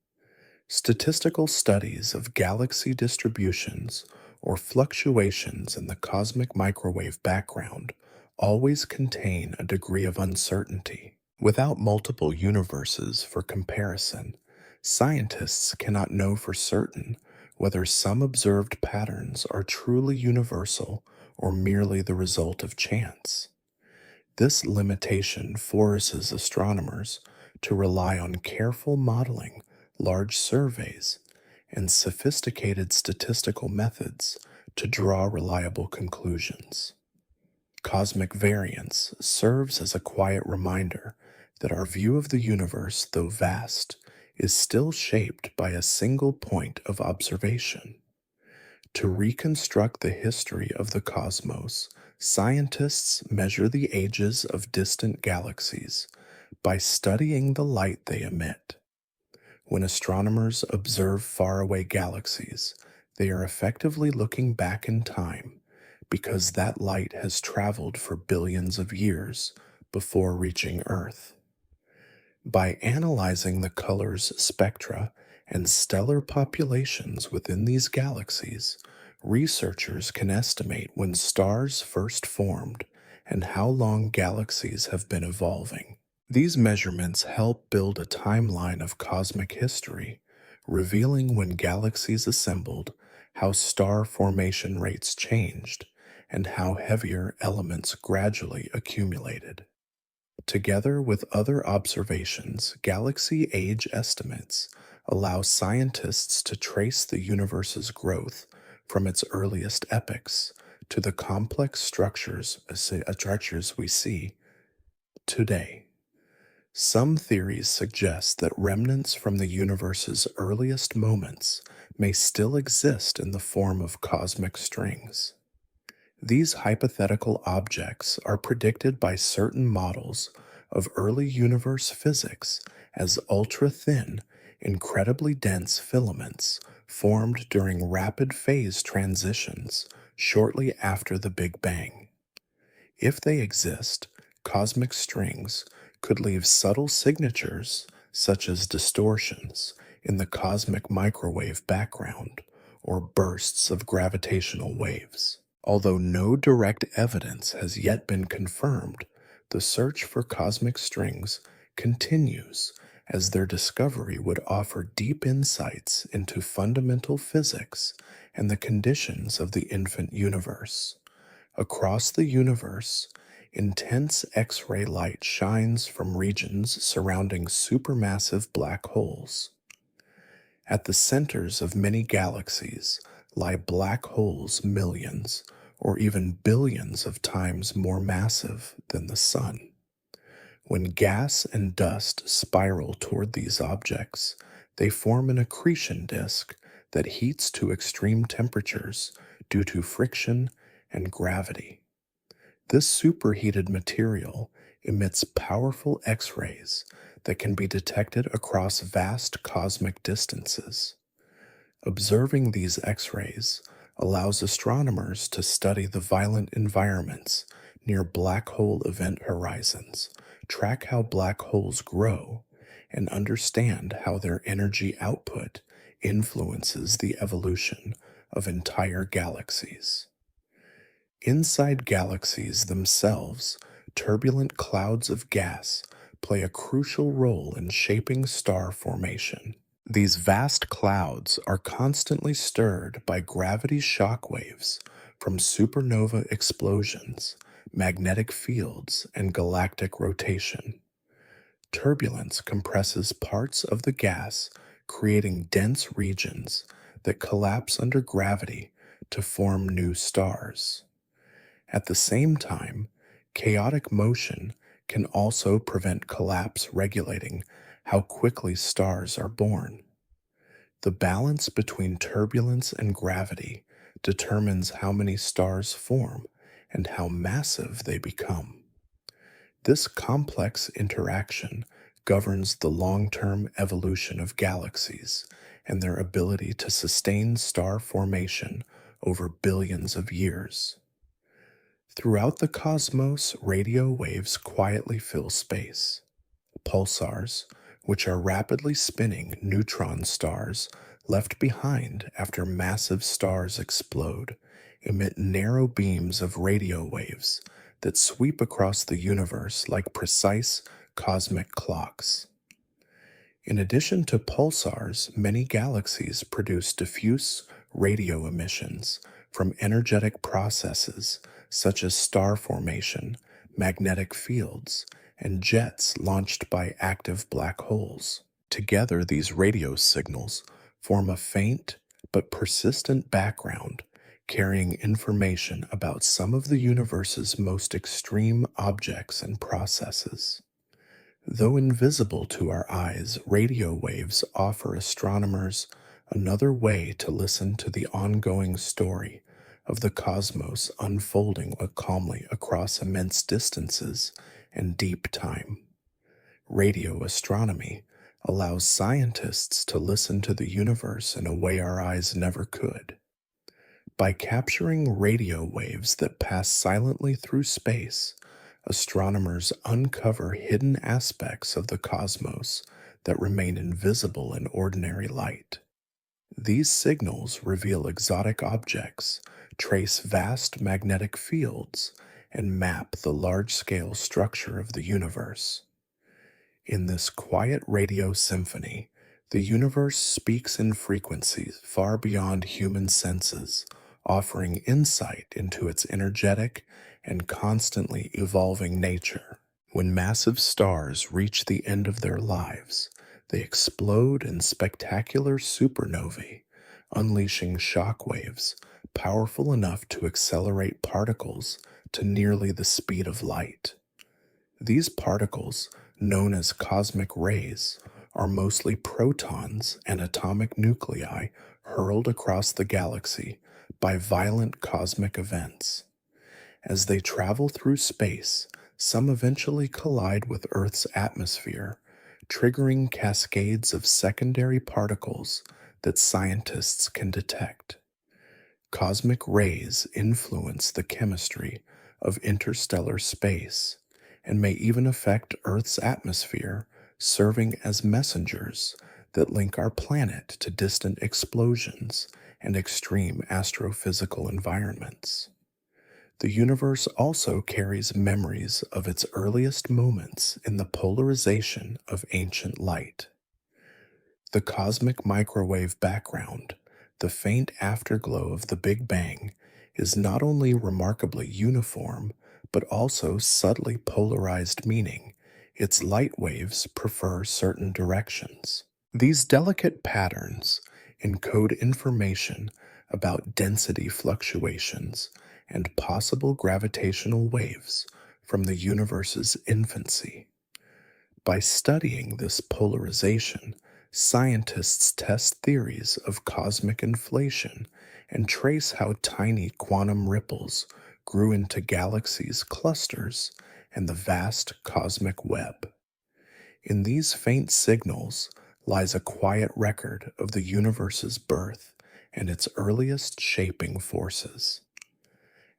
Statistical studies of galaxy distributions or fluctuations in the cosmic microwave background always contain a degree of uncertainty. Without multiple universes for comparison, scientists cannot know for certain whether some observed patterns are truly universal or merely the result of chance. This limitation forces astronomers to rely on careful modeling, large surveys, and sophisticated statistical methods to draw reliable conclusions. Cosmic variance serves as a quiet reminder that our view of the universe, though vast, is still shaped by a single point of observation. To reconstruct the history of the cosmos, scientists measure the ages of distant galaxies by studying the light they emit. When astronomers observe faraway galaxies, they are effectively looking back in time because that light has traveled for billions of years before reaching Earth. By analyzing the colors, spectra, and stellar populations within these galaxies, researchers can estimate when stars first formed and how long galaxies have been evolving. These measurements help build a timeline of cosmic history, revealing when galaxies assembled, how star formation rates changed, and how heavier elements gradually accumulated. Together with other observations, galaxy age estimates allow scientists to trace the universe's growth from its earliest epochs to the complex structures we see today. Some theories suggest that remnants from the universe's earliest moments may still exist in the form of cosmic strings. These hypothetical objects are predicted by certain models of early universe physics as ultra-thin, incredibly dense filaments formed during rapid phase transitions shortly after the Big Bang. If they exist, cosmic strings could leave subtle signatures, such as distortions, in the cosmic microwave background or bursts of gravitational waves. Although no direct evidence has yet been confirmed, the search for cosmic strings continues as their discovery would offer deep insights into fundamental physics and the conditions of the infant universe. Across the universe, intense X-ray light shines from regions surrounding supermassive black holes. At the centers of many galaxies lie black holes millions or even billions of times more massive than the Sun. When gas and dust spiral toward these objects, they form an accretion disk that heats to extreme temperatures due to friction and gravity. This superheated material emits powerful X-rays that can be detected across vast cosmic distances. Observing these X-rays allows astronomers to study the violent environments near black hole event horizons, track how black holes grow, and understand how their energy output influences the evolution of entire galaxies. Inside galaxies themselves, turbulent clouds of gas play a crucial role in shaping star formation. These vast clouds are constantly stirred by gravity shock waves from supernova explosions, magnetic fields, and galactic rotation. Turbulence compresses parts of the gas, creating dense regions that collapse under gravity to form new stars. At the same time, chaotic motion can also prevent collapse, regulating how quickly stars are born. The balance between turbulence and gravity determines how many stars form and how massive they become. This complex interaction governs the long-term evolution of galaxies and their ability to sustain star formation over billions of years. Throughout the cosmos, radio waves quietly fill space. Pulsars, which are rapidly spinning neutron stars left behind after massive stars explode, emit narrow beams of radio waves that sweep across the universe like precise cosmic clocks. In addition to pulsars, many galaxies produce diffuse radio emissions from energetic processes such as star formation, magnetic fields, and jets launched by active black holes. Together, these radio signals form a faint but persistent background, carrying information about some of the universe's most extreme objects and processes. Though invisible to our eyes, radio waves offer astronomers another way to listen to the ongoing story of the cosmos unfolding calmly across immense distances and deep time. Radio astronomy allows scientists to listen to the universe in a way our eyes never could. By capturing radio waves that pass silently through space, astronomers uncover hidden aspects of the cosmos that remain invisible in ordinary light. These signals reveal exotic objects, trace vast magnetic fields, and map the large scale structure of the universe. In this quiet radio symphony, the universe speaks in frequencies far beyond human senses, offering insight into its energetic and constantly evolving nature. When massive stars reach the end of their lives, they explode in spectacular supernovae, unleashing shock waves powerful enough to accelerate particles to nearly the speed of light. These particles, known as cosmic rays, are mostly protons and atomic nuclei hurled across the galaxy by violent cosmic events. As they travel through space, some eventually collide with Earth's atmosphere, triggering cascades of secondary particles that scientists can detect. Cosmic rays influence the chemistry of interstellar space and may even affect Earth's atmosphere, serving as messengers that link our planet to distant explosions and extreme astrophysical environments. The universe also carries memories of its earliest moments in the polarization of ancient light. The cosmic microwave background, the faint afterglow of the Big Bang, is not only remarkably uniform, but also subtly polarized, meaning its light waves prefer certain directions. These delicate patterns encode information about density fluctuations and possible gravitational waves from the universe's infancy. By studying this polarization, scientists test theories of cosmic inflation and trace how tiny quantum ripples grew into galaxies' clusters and the vast cosmic web. In these faint signals lies a quiet record of the universe's birth and its earliest shaping forces.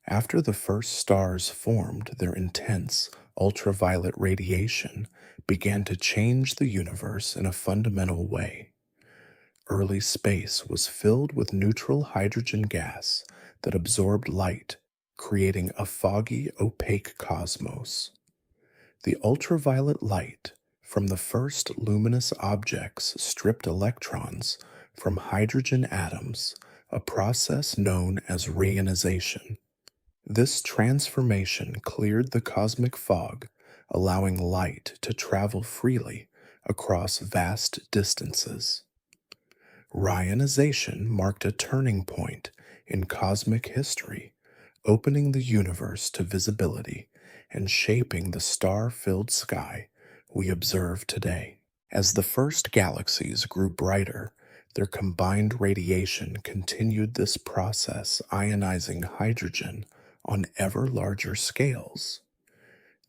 After the first stars formed, their intense ultraviolet radiation began to change the universe in a fundamental way. Early space was filled with neutral hydrogen gas that absorbed light, creating a foggy, opaque cosmos. The ultraviolet light from the first luminous objects stripped electrons from hydrogen atoms, a process known as reionization. This transformation cleared the cosmic fog, allowing light to travel freely across vast distances. Reionization marked a turning point in cosmic history, opening the universe to visibility and shaping the star-filled sky we observe today. As the first galaxies grew brighter, their combined radiation continued this process, ionizing hydrogen on ever larger scales.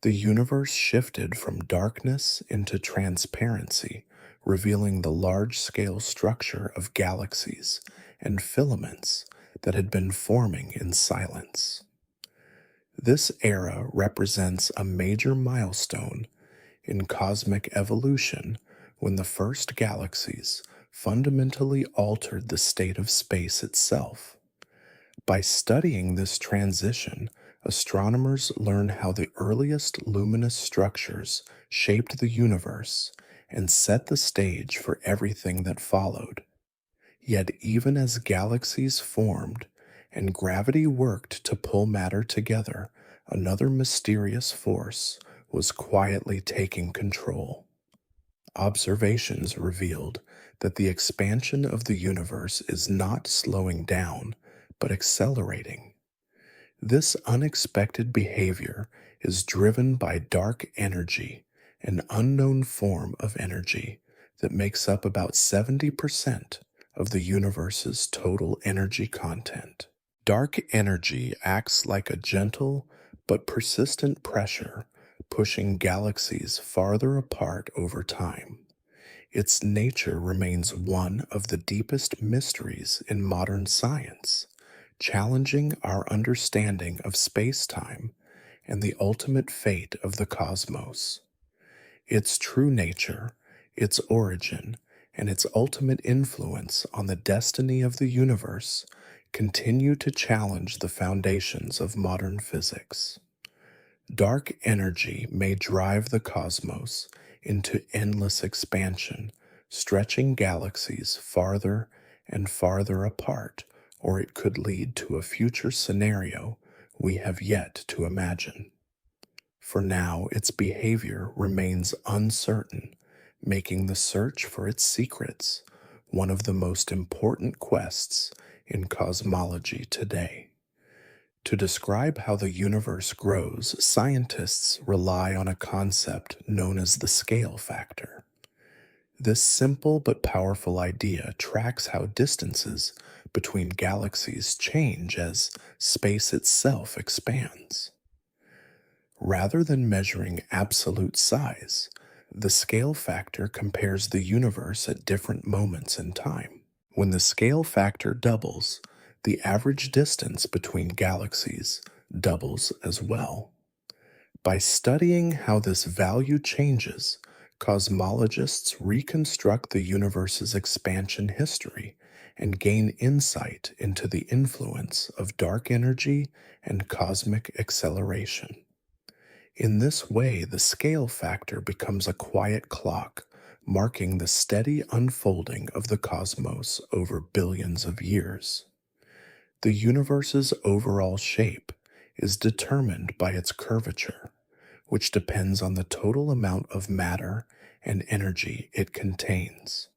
The universe shifted from darkness into transparency, revealing the large-scale structure of galaxies and filaments that had been forming in silence. This era represents a major milestone in cosmic evolution when the first galaxies fundamentally altered the state of space itself. By studying this transition, astronomers learn how the earliest luminous structures shaped the universe and set the stage for everything that followed. Yet even as galaxies formed and gravity worked to pull matter together, another mysterious force was quietly taking control. Observations revealed that the expansion of the universe is not slowing down, but accelerating. This unexpected behavior is driven by dark energy, an unknown form of energy that makes up about 70% of the universe's total energy content. Dark energy acts like a gentle but persistent pressure, pushing galaxies farther apart over time. Its nature remains one of the deepest mysteries in modern science, challenging our understanding of space-time and the ultimate fate of the cosmos. Its true nature, its origin, and its ultimate influence on the destiny of the universe continue to challenge the foundations of modern physics. Dark energy may drive the cosmos into endless expansion, stretching galaxies farther and farther apart, or it could lead to a future scenario we have yet to imagine. For now, its behavior remains uncertain, making the search for its secrets one of the most important quests in cosmology today. To describe how the universe grows, scientists rely on a concept known as the scale factor. This simple but powerful idea tracks how distances between galaxies change as space itself expands. Rather than measuring absolute size, the scale factor compares the universe at different moments in time. When the scale factor doubles, the average distance between galaxies doubles as well. By studying how this value changes, cosmologists reconstruct the universe's expansion history and gain insight into the influence of dark energy and cosmic acceleration. In this way, the scale factor becomes a quiet clock, marking the steady unfolding of the cosmos over billions of years. The universe's overall shape is determined by its curvature, which depends on the total amount of matter and energy it contains.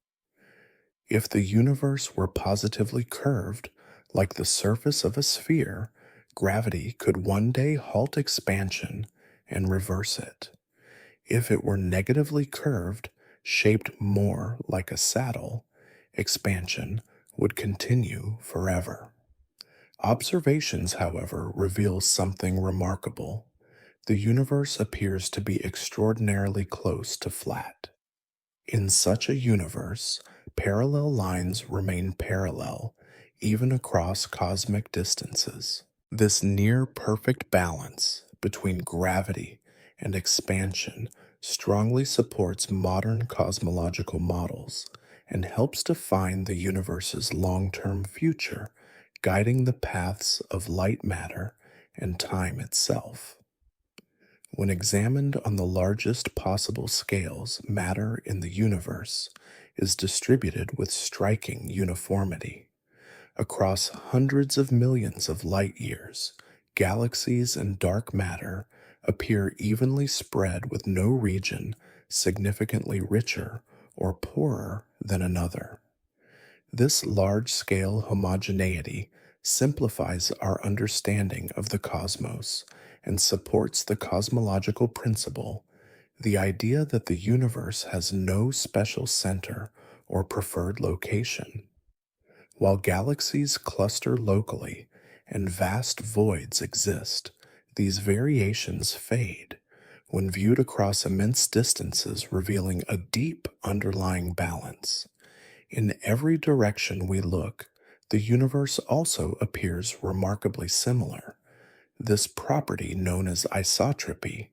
If the universe were positively curved, like the surface of a sphere, gravity could one day halt expansion and reverse it. If it were negatively curved, shaped more like a saddle, expansion would continue forever. Observations, however, reveal something remarkable. The universe appears to be extraordinarily close to flat. In such a universe, parallel lines remain parallel, even across cosmic distances. This near perfect balance between gravity and expansion strongly supports modern cosmological models and helps define the universe's long-term future, guiding the paths of light matter and time itself. When examined on the largest possible scales, matter in the universe is distributed with striking uniformity. Across hundreds of millions of light years, galaxies and dark matter appear evenly spread with no region significantly richer or poorer than another. This large-scale homogeneity simplifies our understanding of the cosmos and supports the cosmological principle, the idea that the universe has no special center or preferred location. While galaxies cluster locally and vast voids exist, these variations fade when viewed across immense distances, revealing a deep underlying balance. In every direction we look, the universe also appears remarkably similar. This property, known as isotropy,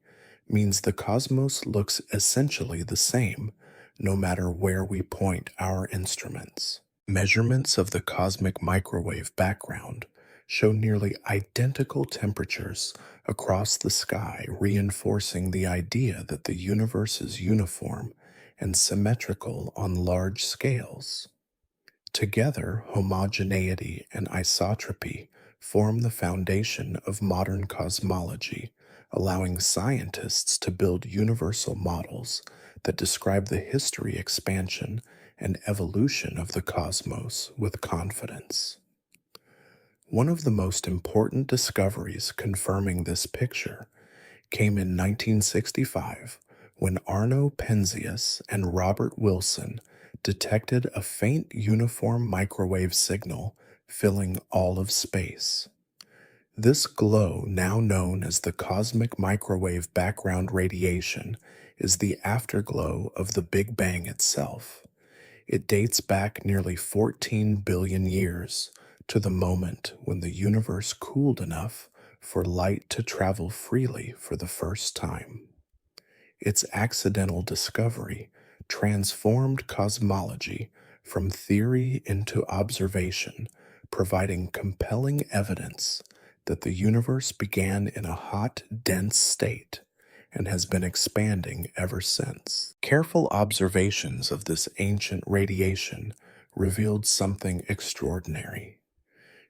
means the cosmos looks essentially the same, no matter where we point our instruments. Measurements of the cosmic microwave background show nearly identical temperatures across the sky, reinforcing the idea that the universe is uniform and symmetrical on large scales. Together, homogeneity and isotropy form the foundation of modern cosmology, allowing scientists to build universal models that describe the history, expansion, and evolution of the cosmos with confidence. One of the most important discoveries confirming this picture came in 1965 when Arno Penzias and Robert Wilson detected a faint uniform microwave signal filling all of space. This glow, now known as the cosmic microwave background radiation, is the afterglow of the Big Bang itself. It dates back nearly 14 billion years to the moment when the universe cooled enough for light to travel freely for the first time. Its accidental discovery transformed cosmology from theory into observation, providing compelling evidence that the universe began in a hot, dense state and has been expanding ever since. Careful observations of this ancient radiation revealed something extraordinary.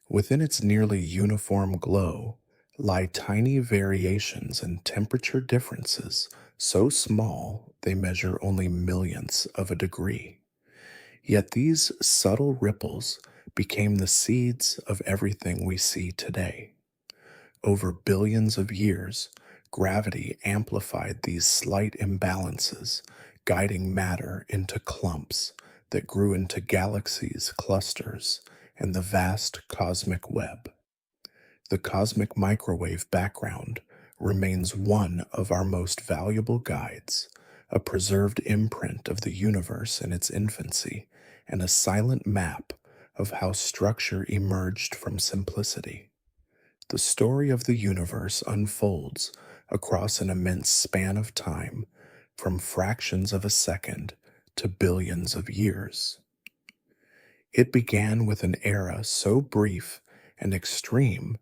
Within its nearly uniform glow lie tiny variations in temperature differences so small they measure only millionths of a degree. Yet these subtle ripples became the seeds of everything we see today. Over billions of years, gravity amplified these slight imbalances, guiding matter into clumps that grew into galaxies, clusters, and the vast cosmic web. The cosmic microwave background remains one of our most valuable guides, a preserved imprint of the universe in its infancy, and a silent map of how structure emerged from simplicity. The story of the universe unfolds across an immense span of time, from fractions of a second to billions of years. It began with an era so brief and extreme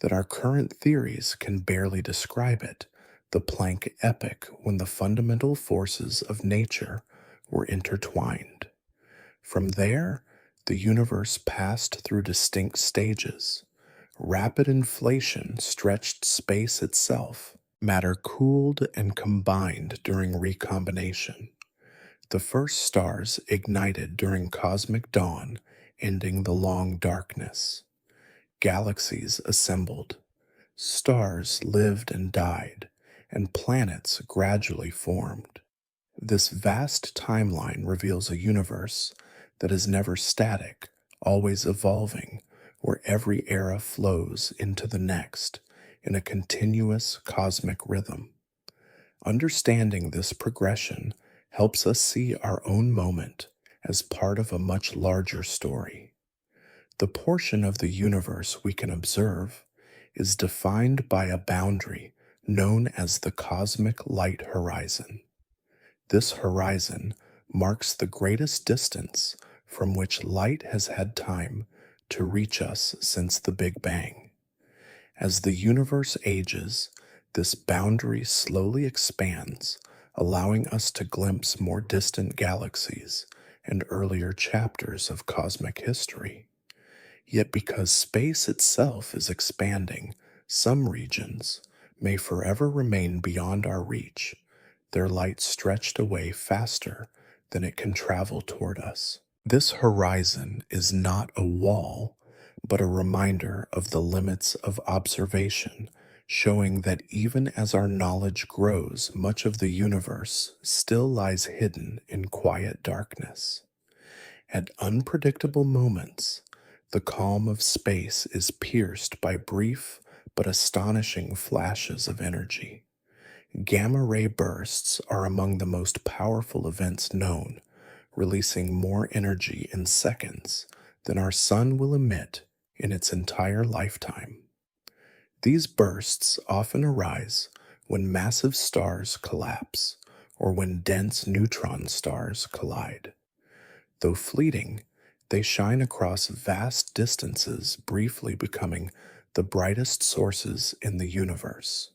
that our current theories can barely describe it, the Planck epoch when the fundamental forces of nature were intertwined. From there, the universe passed through distinct stages. Rapid inflation stretched space itself. Matter cooled and combined during recombination. The first stars ignited during cosmic dawn, ending the long darkness. Galaxies assembled. Stars lived and died, and planets gradually formed. This vast timeline reveals a universe that is never static, always evolving, where every era flows into the next in a continuous cosmic rhythm. Understanding this progression helps us see our own moment as part of a much larger story. The portion of the universe we can observe is defined by a boundary known as the cosmic light horizon. This horizon marks the greatest distance from which light has had time to reach us since the Big Bang. As the universe ages, this boundary slowly expands, allowing us to glimpse more distant galaxies and earlier chapters of cosmic history. Yet because space itself is expanding, some regions may forever remain beyond our reach, their light stretched away faster than it can travel toward us. This horizon is not a wall, but a reminder of the limits of observation, showing that even as our knowledge grows, much of the universe still lies hidden in quiet darkness. At unpredictable moments, the calm of space is pierced by brief but astonishing flashes of energy. Gamma ray bursts are among the most powerful events known, releasing more energy in seconds than our sun will emit in its entire lifetime. These bursts often arise when massive stars collapse or when dense neutron stars collide. Though fleeting, they shine across vast distances, briefly becoming the brightest sources in the universe.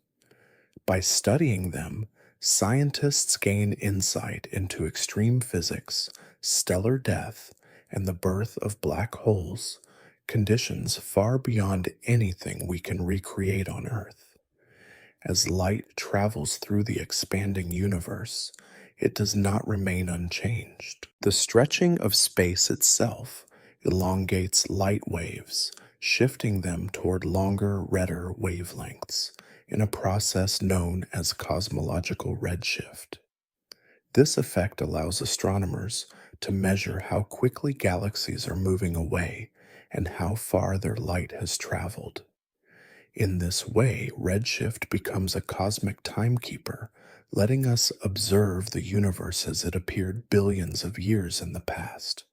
By studying them, scientists gain insight into extreme physics, stellar death, and the birth of black holes, conditions far beyond anything we can recreate on Earth. As light travels through the expanding universe, it does not remain unchanged. The stretching of space itself elongates light waves, shifting them toward longer, redder wavelengths in a process known as cosmological redshift. This effect allows astronomers to measure how quickly galaxies are moving away and how far their light has traveled. In this way, redshift becomes a cosmic timekeeper, letting us observe the universe as it appeared billions of years in the past.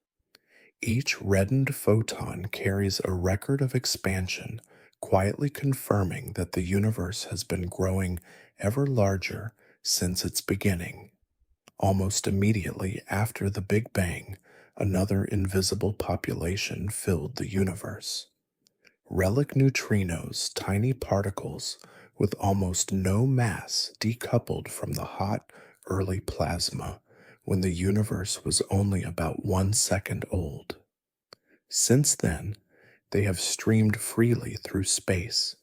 Each reddened photon carries a record of expansion, quietly confirming that the universe has been growing ever larger since its beginning. Almost immediately after the Big Bang, another invisible population filled the universe. Relic neutrinos, tiny particles with almost no mass decoupled from the hot, early plasma when the universe was only about 1 second old. Since then, they have streamed freely through space,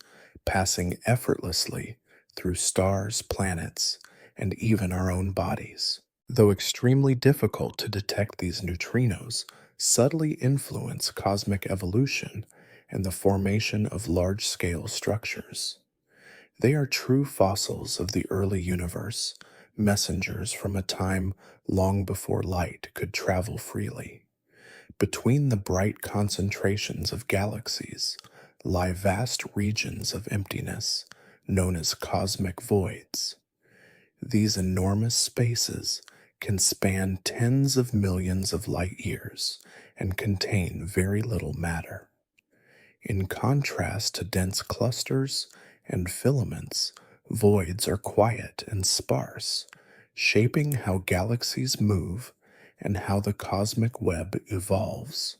passing effortlessly through stars, planets, and even our own bodies. Though extremely difficult to detect, these neutrinos subtly influence cosmic evolution and the formation of large scale structures. They are true fossils of the early universe, messengers from a time long before light could travel freely. Between the bright concentrations of galaxies lie vast regions of emptiness, known as cosmic voids. These enormous spaces can span tens of millions of light years and contain very little matter. In contrast to dense clusters and filaments, voids are quiet and sparse, shaping how galaxies move and how the cosmic web evolves.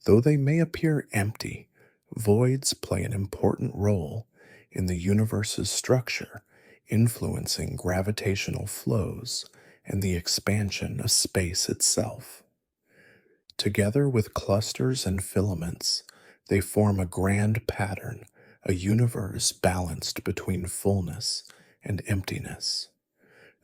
Though they may appear empty, voids play an important role in the universe's structure, influencing gravitational flows and the expansion of space itself. Together with clusters and filaments, they form a grand pattern, a universe balanced between fullness and emptiness.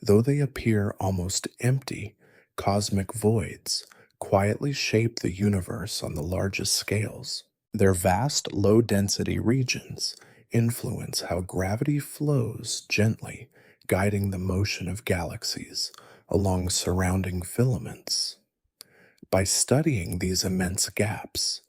Though they appear almost empty, cosmic voids quietly shape the universe on the largest scales. Their vast, low density regions influence how gravity flows gently, guiding the motion of galaxies along surrounding filaments. By studying these immense gaps,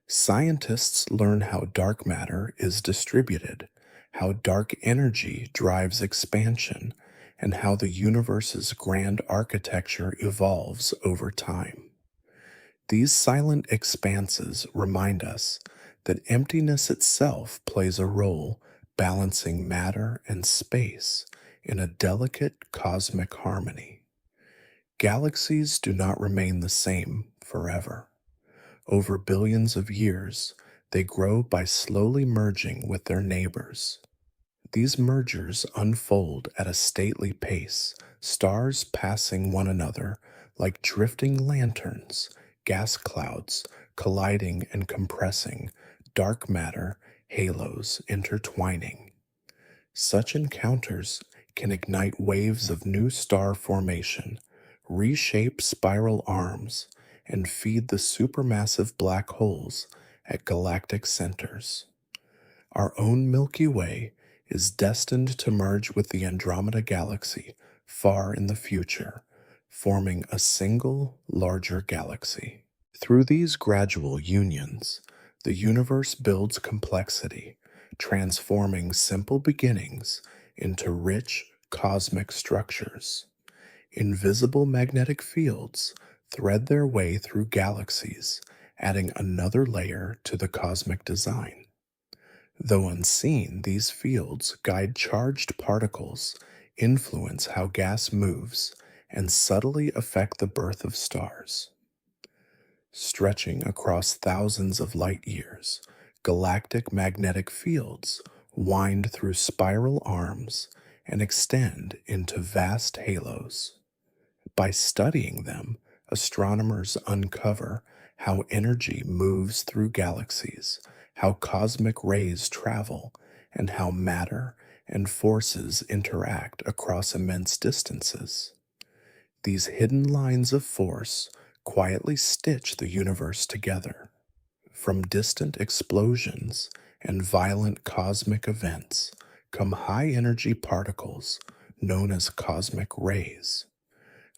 scientists learn how dark matter is distributed, how dark energy drives expansion, and how the universe's grand architecture evolves over time. These silent expanses remind us that emptiness itself plays a role balancing matter and space in a delicate cosmic harmony. Galaxies do not remain the same forever. Over billions of years, they grow by slowly merging with their neighbors. These mergers unfold at a stately pace, stars passing one another like drifting lanterns, gas clouds colliding and compressing, dark matter halos intertwining. Such encounters can ignite waves of new star formation, reshape spiral arms, and feed the supermassive black holes at galactic centers. Our own Milky Way is destined to merge with the Andromeda Galaxy far in the future, forming a single, larger galaxy. Through these gradual unions, the universe builds complexity, transforming simple beginnings into rich cosmic structures. Invisible magnetic fields thread their way through galaxies, adding another layer to the cosmic design. Though unseen, these fields guide charged particles, influence how gas moves, and subtly affect the birth of stars. Stretching across thousands of light years, galactic magnetic fields wind through spiral arms and extend into vast halos. By studying them, astronomers uncover how energy moves through galaxies, how cosmic rays travel, and how matter and forces interact across immense distances. These hidden lines of force quietly stitch the universe together. From distant explosions and violent cosmic events come high energy particles known as cosmic rays.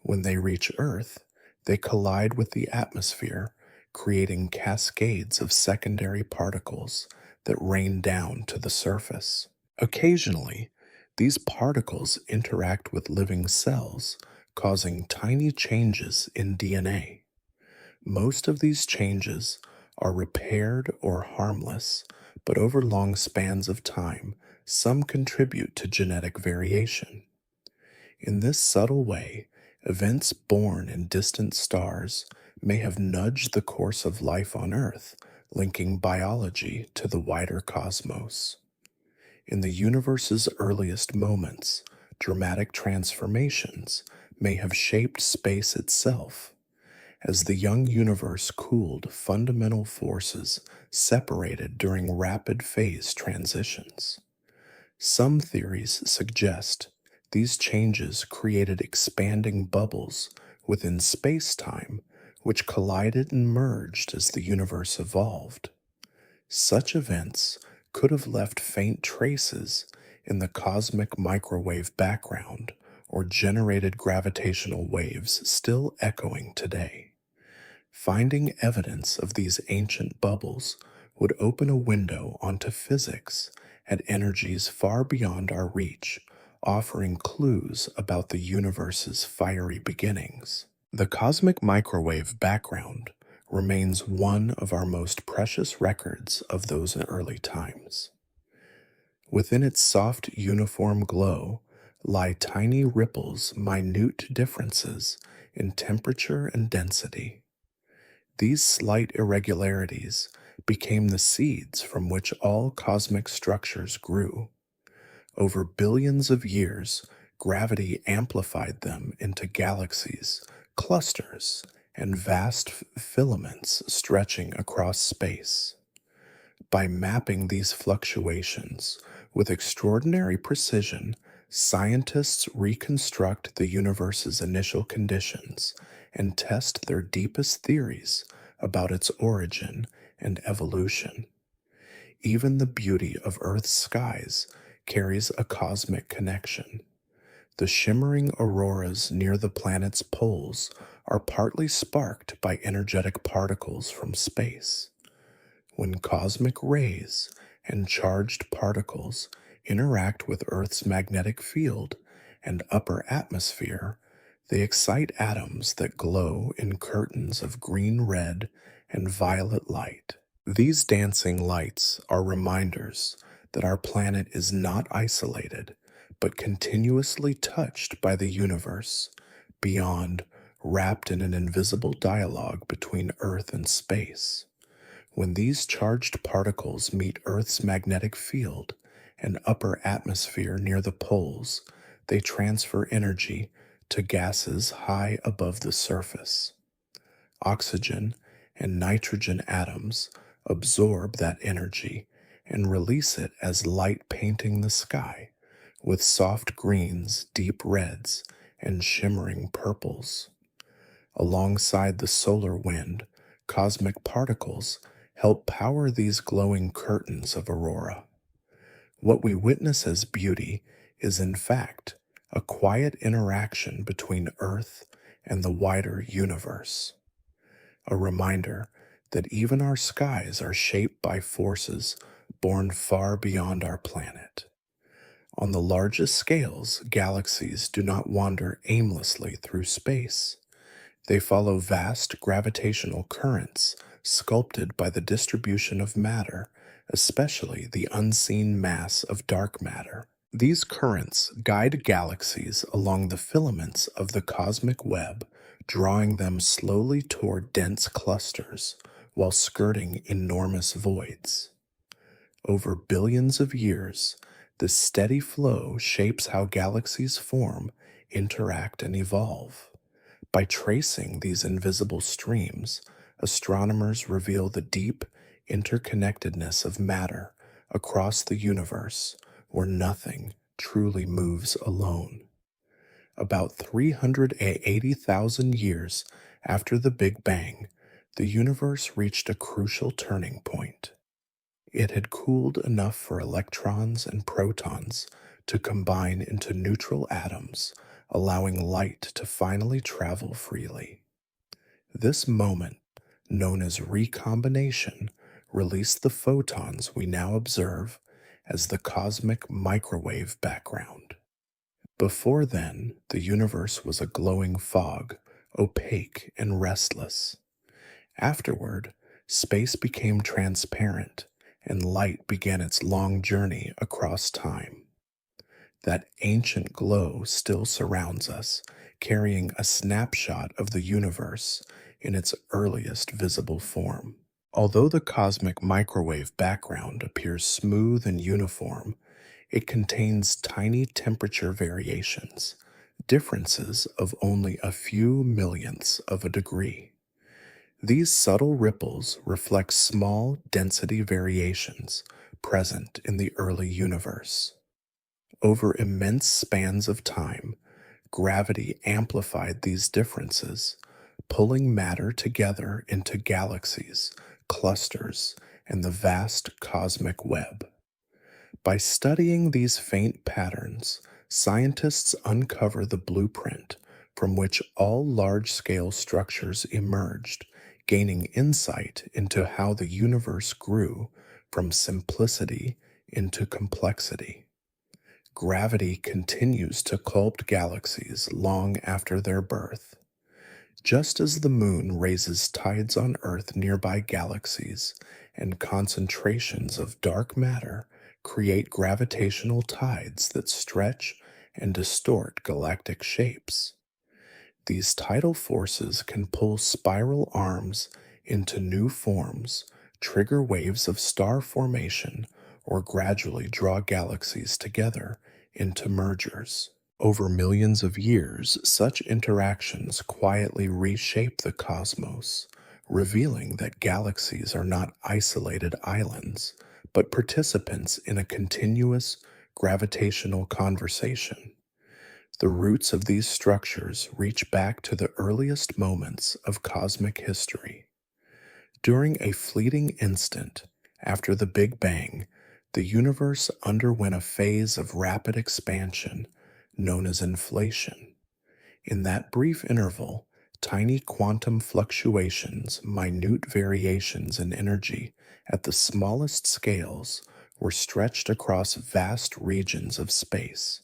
When they reach Earth, they collide with the atmosphere, creating cascades of secondary particles that rain down to the surface. Occasionally, these particles interact with living cells, causing tiny changes in DNA. Most of these changes are repaired or harmless, but over long spans of time, some contribute to genetic variation. In this subtle way, events born in distant stars may have nudged the course of life on Earth, linking biology to the wider cosmos. In the universe's earliest moments, dramatic transformations may have shaped space itself. As the young universe cooled, fundamental forces separated during rapid phase transitions. Some theories suggest these changes created expanding bubbles within space-time, which collided and merged as the universe evolved. Such events could have left faint traces in the cosmic microwave background or generated gravitational waves still echoing today. Finding evidence of these ancient bubbles would open a window onto physics at energies far beyond our reach, offering clues about the universe's fiery beginnings. The cosmic microwave background remains one of our most precious records of those early times. Within its soft, uniform glow lie tiny ripples, minute differences in temperature and density. These slight irregularities became the seeds from which all cosmic structures grew. Over billions of years, gravity amplified them into galaxies, clusters, and vast filaments stretching across space. By mapping these fluctuations with extraordinary precision, scientists reconstruct the universe's initial conditions and test their deepest theories about its origin and evolution. Even the beauty of Earth's skies carries a cosmic connection. The shimmering auroras near the planet's poles are partly sparked by energetic particles from space. When cosmic rays and charged particles interact with Earth's magnetic field and upper atmosphere, they excite atoms that glow in curtains of green, red, and violet light. These dancing lights are reminders that our planet is not isolated, but continuously touched by the universe, beyond, wrapped in an invisible dialogue between Earth and space. When these charged particles meet Earth's magnetic field and upper atmosphere near the poles, they transfer energy to gases high above the surface. Oxygen and nitrogen atoms absorb that energy and release it as light painting the sky with soft greens, deep reds, and shimmering purples. Alongside the solar wind, cosmic particles help power these glowing curtains of aurora. What we witness as beauty is, in fact, a quiet interaction between Earth and the wider universe. A reminder that even our skies are shaped by forces born far beyond our planet. On the largest scales, galaxies do not wander aimlessly through space. They follow vast gravitational currents sculpted by the distribution of matter, especially the unseen mass of dark matter. These currents guide galaxies along the filaments of the cosmic web, drawing them slowly toward dense clusters while skirting enormous voids. Over billions of years, this steady flow shapes how galaxies form, interact, and evolve. By tracing these invisible streams, astronomers reveal the deep interconnectedness of matter across the universe, where nothing truly moves alone. About 380,000 years after the Big Bang, the universe reached a crucial turning point. It had cooled enough for electrons and protons to combine into neutral atoms, allowing light to finally travel freely. This moment, known as recombination, released the photons we now observe as the cosmic microwave background. Before then, the universe was a glowing fog, opaque and restless. Afterward, space became transparent and light began its long journey across time. That ancient glow still surrounds us, carrying a snapshot of the universe in its earliest visible form. Although the cosmic microwave background appears smooth and uniform, it contains tiny temperature variations, differences of only a few millionths of a degree. These subtle ripples reflect small density variations present in the early universe. Over immense spans of time, gravity amplified these differences, pulling matter together into galaxies, clusters, and the vast cosmic web. By studying these faint patterns, scientists uncover the blueprint from which all large scale structures emerged, gaining insight into how the universe grew from simplicity into complexity. Gravity continues to sculpt galaxies long after their birth. Just as the moon raises tides on Earth, nearby galaxies and concentrations of dark matter create gravitational tides that stretch and distort galactic shapes. These tidal forces can pull spiral arms into new forms, trigger waves of star formation, or gradually draw galaxies together into mergers. Over millions of years, such interactions quietly reshape the cosmos, revealing that galaxies are not isolated islands, but participants in a continuous gravitational conversation. The roots of these structures reach back to the earliest moments of cosmic history. During a fleeting instant after the Big Bang, the universe underwent a phase of rapid expansion known as inflation. In that brief interval, tiny quantum fluctuations, minute variations in energy at the smallest scales, were stretched across vast regions of space.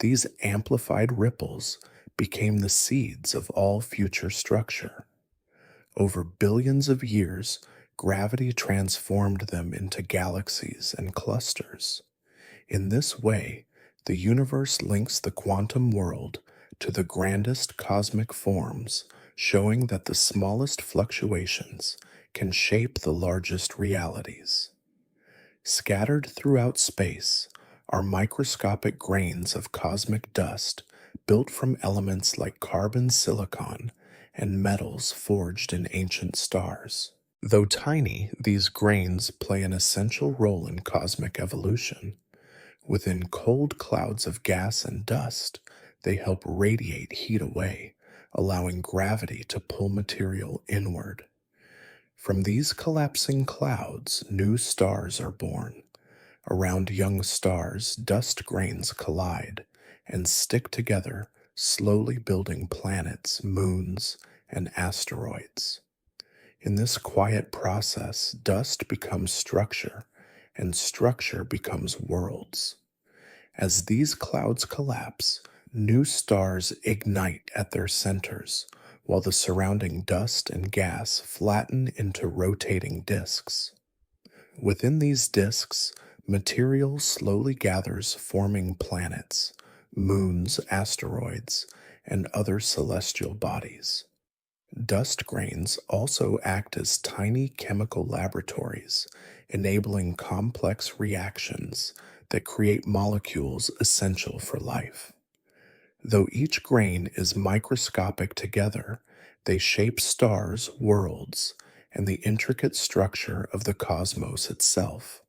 These amplified ripples became the seeds of all future structure. Over billions of years, gravity transformed them into galaxies and clusters. In this way, the universe links the quantum world to the grandest cosmic forms, showing that the smallest fluctuations can shape the largest realities. Scattered throughout space are microscopic grains of cosmic dust built from elements like carbon, silicon, and metals forged in ancient stars. Though tiny, these grains play an essential role in cosmic evolution. Within cold clouds of gas and dust, they help radiate heat away, allowing gravity to pull material inward. From these collapsing clouds, new stars are born. Around young stars, dust grains collide and stick together, slowly building planets, moons, and asteroids. In this quiet process, dust becomes structure, and structure becomes worlds. As these clouds collapse, new stars ignite at their centers, while the surrounding dust and gas flatten into rotating disks. Within these disks, material slowly gathers, forming planets, moons, asteroids, and other celestial bodies. Dust grains also act as tiny chemical laboratories, enabling complex reactions that create molecules essential for life. Though each grain is microscopic together, they shape stars, worlds, and the intricate structure of the cosmos itself.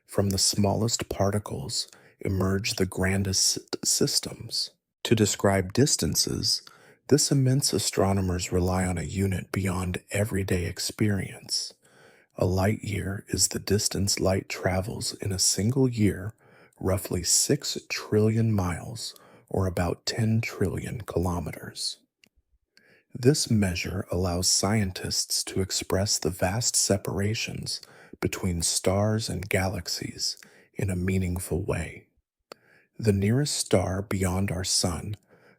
From the smallest particles emerge the grandest systems. To describe distances, This immense astronomers rely on a unit beyond everyday experience. A light year is the distance light travels in a single year, roughly 6 trillion miles, or about 10 trillion kilometers. This measure allows scientists to express the vast separations between stars and galaxies in a meaningful way. The nearest star beyond our Sun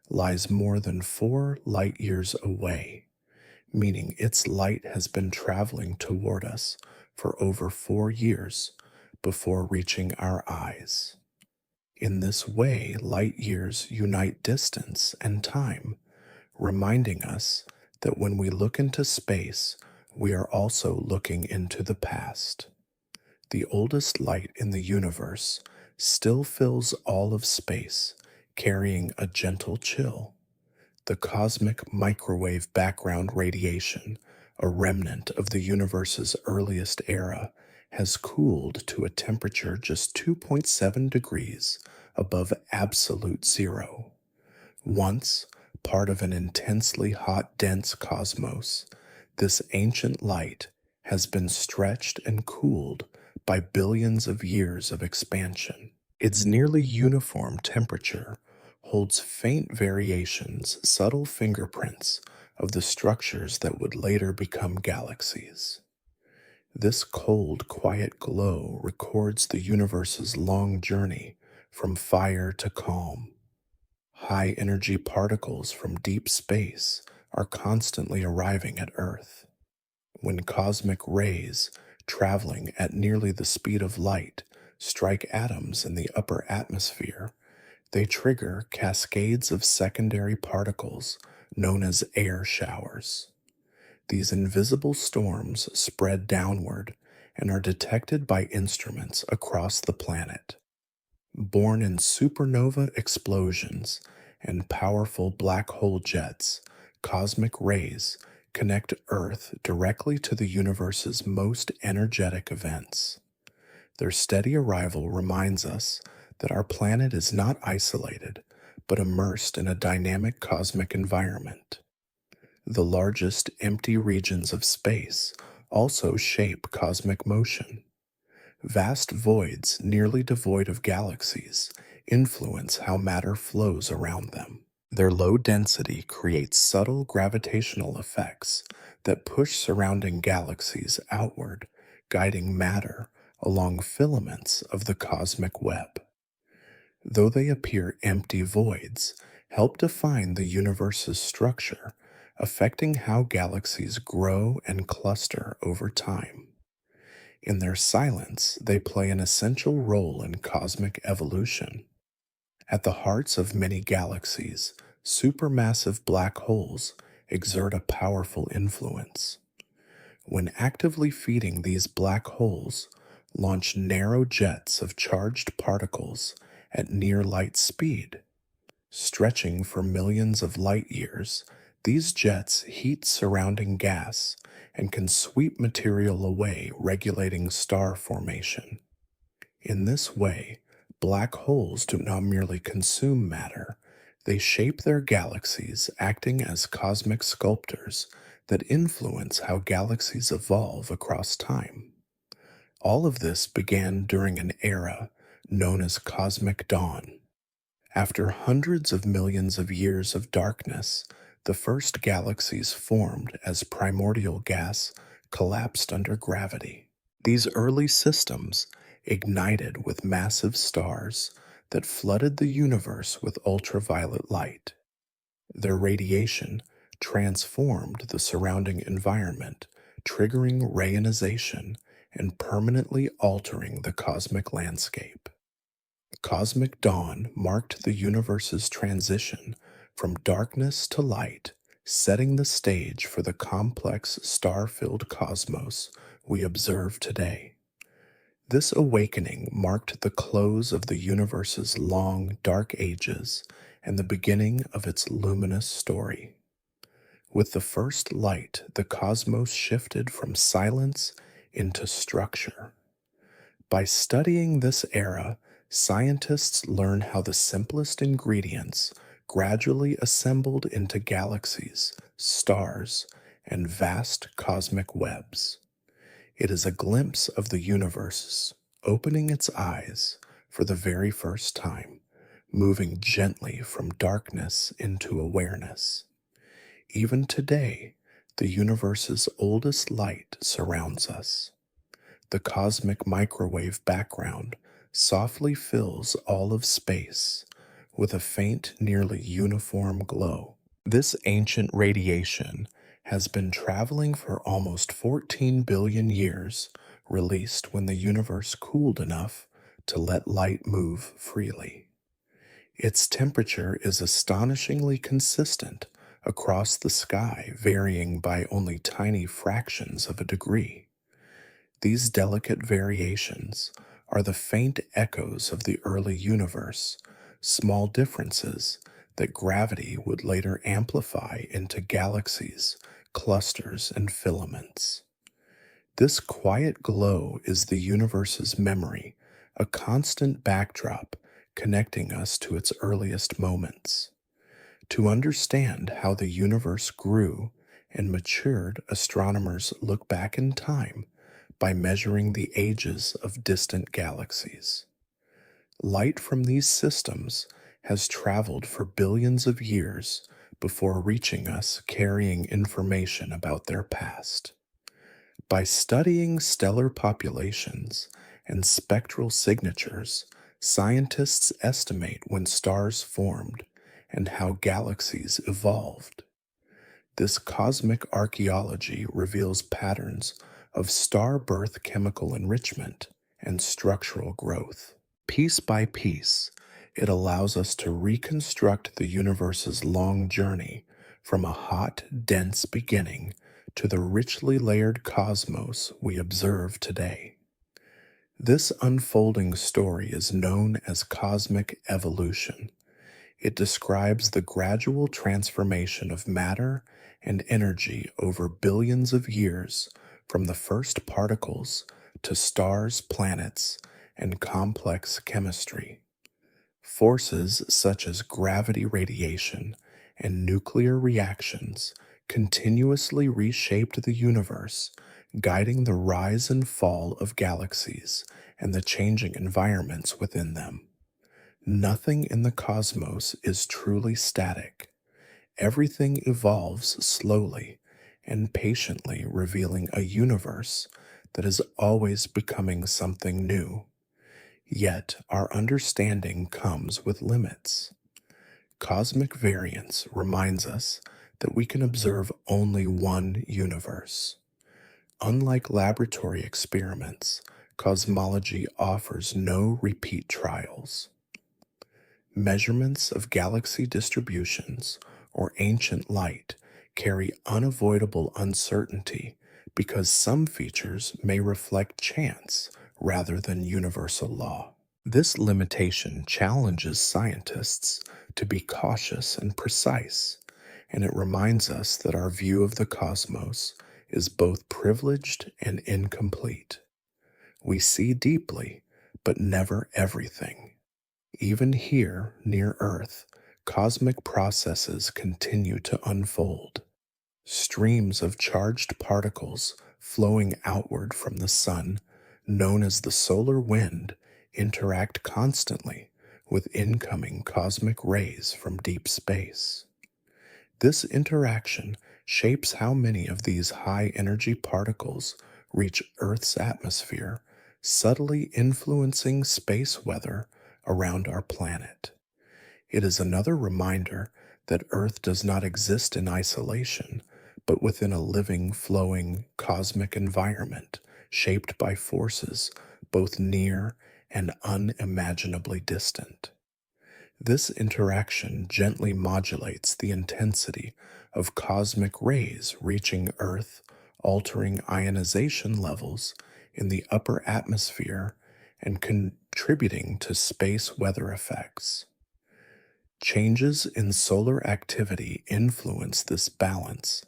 lies more than 4 light years away, meaning its light has been traveling toward us for over 4 years before reaching our eyes. In this way, light years unite distance and time, reminding us that when we look into space, we are also looking into the past. The oldest light in the universe still fills all of space, carrying a gentle chill. The cosmic microwave background radiation, a remnant of the universe's earliest era, has cooled to a temperature just 2.7 degrees above absolute zero. Once part of an intensely hot, dense cosmos, this ancient light has been stretched and cooled by billions of years of expansion. Its nearly uniform temperature holds faint variations, subtle fingerprints of the structures that would later become galaxies. This cold, quiet glow records the universe's long journey from fire to calm. High energy particles from deep space are constantly arriving at Earth. When cosmic rays, traveling at nearly the speed of light, strike atoms in the upper atmosphere, they trigger cascades of secondary particles known as air showers. These invisible storms spread downward and are detected by instruments across the planet. Born in supernova explosions and powerful black hole jets, cosmic rays connect Earth directly to the universe's most energetic events. Their steady arrival reminds us that our planet is not isolated, but immersed in a dynamic cosmic environment. The largest empty regions of space also shape cosmic motion. Vast voids, nearly devoid of galaxies, influence how matter flows around them. Their low density creates subtle gravitational effects that push surrounding galaxies outward, guiding matter along filaments of the cosmic web. Though they appear empty voids, help define the universe's structure, affecting how galaxies grow and cluster over time. In their silence, they play an essential role in cosmic evolution. At the hearts of many galaxies, supermassive black holes exert a powerful influence. When actively feeding these black holes, launch narrow jets of charged particles at near light speed. Stretching for millions of light years, these jets heat surrounding gas and can sweep material away, regulating star formation. In this way, black holes do not merely consume matter, they shape their galaxies, acting as cosmic sculptors that influence how galaxies evolve across time. All of this began during an era known as cosmic dawn. After hundreds of millions of years of darkness, the first galaxies formed as primordial gas collapsed under gravity. These early systems ignited with massive stars that flooded the universe with ultraviolet light. Their radiation transformed the surrounding environment, triggering reionization and permanently altering the cosmic landscape. Cosmic dawn marked the universe's transition from darkness to light, setting the stage for the complex star-filled cosmos we observe today. This awakening marked the close of the universe's long, dark ages and the beginning of its luminous story. With the first light, the cosmos shifted from silence into structure. By studying this era, scientists learn how the simplest ingredients gradually assembled into galaxies, stars, and vast cosmic webs. It is a glimpse of the universe opening its eyes for the very first time, moving gently from darkness into awareness. Even today, the universe's oldest light surrounds us. The cosmic microwave background softly fills all of space with a faint, nearly uniform glow. This ancient radiation has been traveling for almost 14 billion years, released when the universe cooled enough to let light move freely. Its temperature is astonishingly consistent across the sky, varying by only tiny fractions of a degree. These delicate variations are the faint echoes of the early universe, small differences that gravity would later amplify into galaxies, clusters, and filaments. This quiet glow is the universe's memory, a constant backdrop connecting us to its earliest moments. To understand how the universe grew and matured, astronomers look back in time by measuring the ages of distant galaxies. Light from these systems has traveled for billions of years before reaching us, carrying information about their past. By studying stellar populations and spectral signatures, scientists estimate when stars formed and how galaxies evolved. This cosmic archaeology reveals patterns of star birth, chemical enrichment, and structural growth. Piece by piece, it allows us to reconstruct the universe's long journey from a hot, dense beginning to the richly layered cosmos we observe today. This unfolding story is known as cosmic evolution. It describes the gradual transformation of matter and energy over billions of years, from the first particles to stars, planets, and complex chemistry. Forces such as gravity, radiation, and nuclear reactions continuously reshaped the universe, guiding the rise and fall of galaxies and the changing environments within them. Nothing in the cosmos is truly static. Everything evolves slowly and patiently, revealing a universe that is always becoming something new. Yet our understanding comes with limits. Cosmic variance reminds us that we can observe only one universe. Unlike laboratory experiments, cosmology offers no repeat trials. Measurements of galaxy distributions or ancient light carry unavoidable uncertainty because some features may reflect chance rather than universal law. This limitation challenges scientists to be cautious and precise, and it reminds us that our view of the cosmos is both privileged and incomplete. We see deeply, but never everything. Even here, near Earth, cosmic processes continue to unfold. Streams of charged particles flowing outward from the sun, known as the solar wind, interact constantly with incoming cosmic rays from deep space. This interaction shapes how many of these high-energy particles reach Earth's atmosphere, subtly influencing space weather around our planet. It is another reminder that Earth does not exist in isolation, but within a living, flowing, cosmic environment shaped by forces both near and unimaginably distant. This interaction gently modulates the intensity of cosmic rays reaching Earth, altering ionization levels in the upper atmosphere and contributing to space weather effects. Changes in solar activity influence this balance,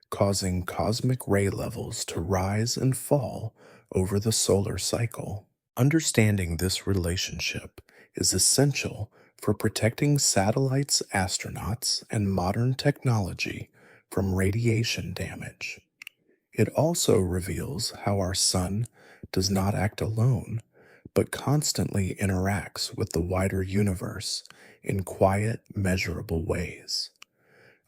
causing cosmic ray levels to rise and fall over the solar cycle. Understanding this relationship is essential for protecting satellites, astronauts, and modern technology from radiation damage. It also reveals how our sun does not act alone, but constantly interacts with the wider universe in quiet, measurable ways.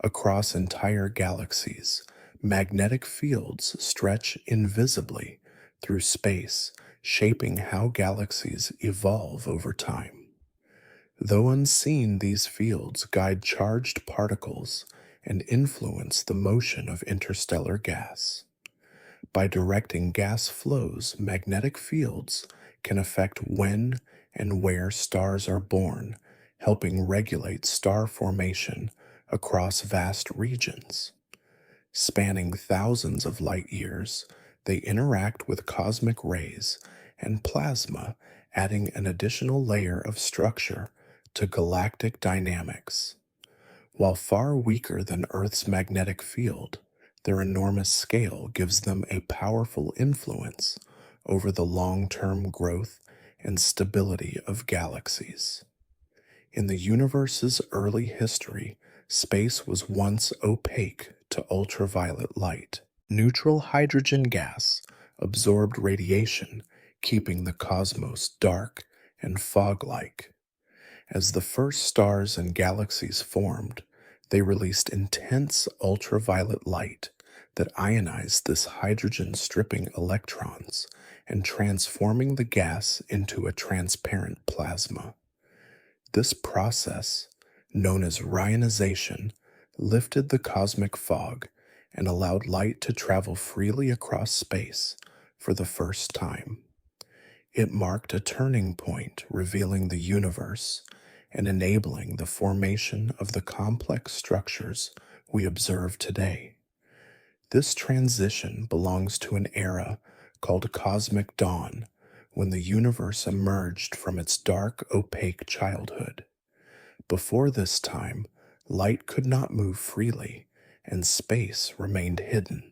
Across entire galaxies, magnetic fields stretch invisibly through space, shaping how galaxies evolve over time. Though unseen, these fields guide charged particles and influence the motion of interstellar gas. By directing gas flows, magnetic fields can affect when and where stars are born, helping regulate star formation across vast regions. Spanning thousands of light years, they interact with cosmic rays and plasma, adding an additional layer of structure to galactic dynamics. While far weaker than Earth's magnetic field, their enormous scale gives them a powerful influence over the long-term growth and stability of galaxies. In the universe's early history, space was once opaque to ultraviolet light. Neutral hydrogen gas absorbed radiation, keeping the cosmos dark and fog-like. As the first stars and galaxies formed, they released intense ultraviolet light that ionized this hydrogen stripping electrons and transforming the gas into a transparent plasma. This process, known as ionization, lifted the cosmic fog and allowed light to travel freely across space for the first time. It marked a turning point, revealing the universe and enabling the formation of the complex structures we observe today. This transition belongs to an era called cosmic dawn, when the universe emerged from its dark, opaque childhood. Before this time, light could not move freely, and space remained hidden.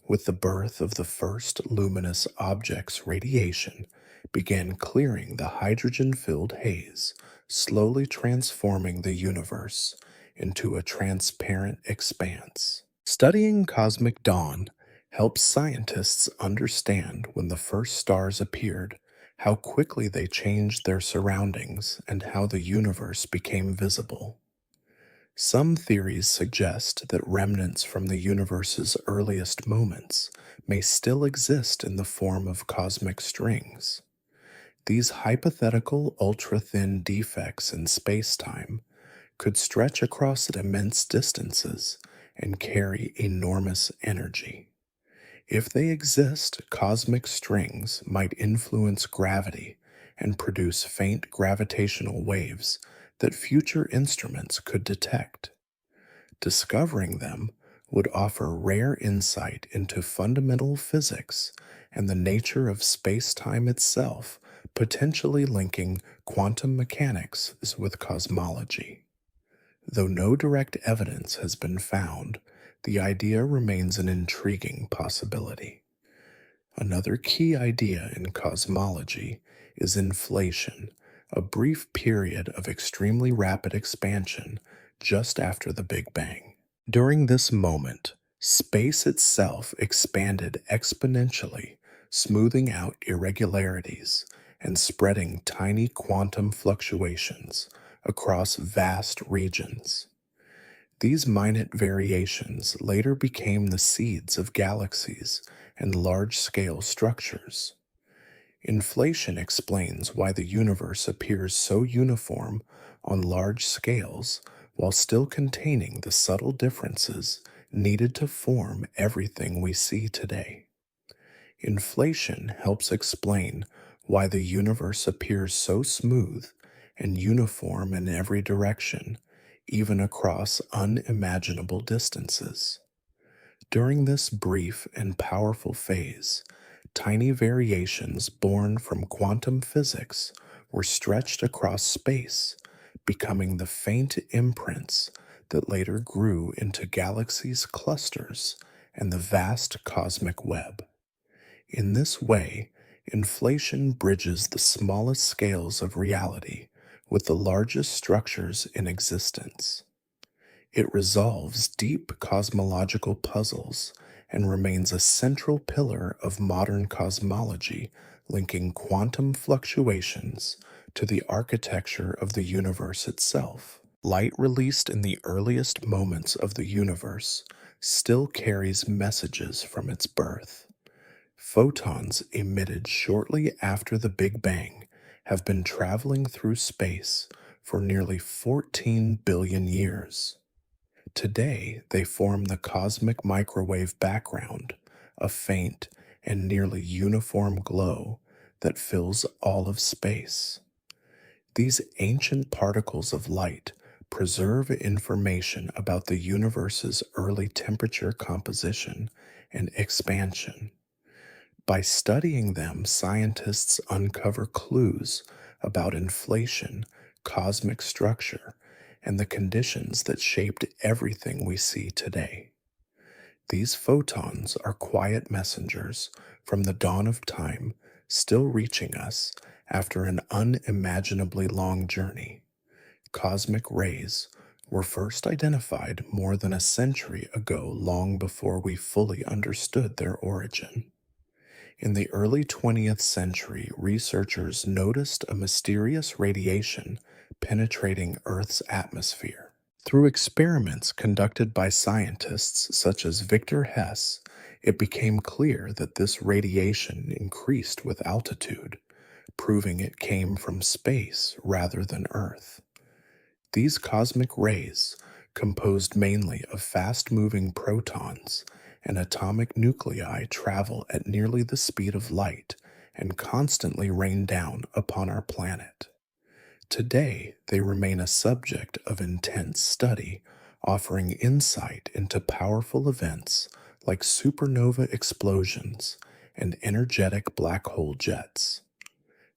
With the birth of the first luminous objects, radiation began clearing the hydrogen-filled haze, slowly transforming the universe into a transparent expanse. Studying cosmic dawn helps scientists understand when the first stars appeared, how quickly they changed their surroundings, and how the universe became visible. Some theories suggest that remnants from the universe's earliest moments may still exist in the form of cosmic strings. These hypothetical ultra-thin defects in space-time could stretch across immense distances and carry enormous energy. If they exist, cosmic strings might influence gravity and produce faint gravitational waves that future instruments could detect. Discovering them would offer rare insight into fundamental physics and the nature of space-time itself, potentially linking quantum mechanics with cosmology. Though no direct evidence has been found, the idea remains an intriguing possibility. Another key idea in cosmology is inflation, a brief period of extremely rapid expansion just after the Big Bang. During this moment, space itself expanded exponentially, smoothing out irregularities and spreading tiny quantum fluctuations across vast regions. These minute variations later became the seeds of galaxies and large-scale structures. Inflation explains why the universe appears so uniform on large scales while still containing the subtle differences needed to form everything we see today. Inflation helps explain why the universe appears so smooth and uniform in every direction, even across unimaginable distances. During this brief and powerful phase, tiny variations born from quantum physics were stretched across space, becoming the faint imprints that later grew into galaxies, clusters, and the vast cosmic web. In this way, inflation bridges the smallest scales of reality with the largest structures in existence. It resolves deep cosmological puzzles and remains a central pillar of modern cosmology, linking quantum fluctuations to the architecture of the universe itself. Light released in the earliest moments of the universe still carries messages from its birth. Photons emitted shortly after the Big Bang have been traveling through space for nearly 14 billion years. Today, they form the cosmic microwave background, a faint and nearly uniform glow that fills all of space. These ancient particles of light preserve information about the universe's early temperature composition and expansion. By studying them, scientists uncover clues about inflation, cosmic structure, and the conditions that shaped everything we see today. These photons are quiet messengers from the dawn of time, still reaching us after an unimaginably long journey. Cosmic rays were first identified more than a century ago, long before we fully understood their origin. In the early 20th century, researchers noticed a mysterious radiation penetrating Earth's atmosphere. Through experiments conducted by scientists such as Victor Hess, it became clear that this radiation increased with altitude, proving it came from space rather than Earth. These cosmic rays, composed mainly of fast moving protons and atomic nuclei, travel at nearly the speed of light and constantly rain down upon our planet. Today, they remain a subject of intense study, offering insight into powerful events like supernova explosions and energetic black hole jets.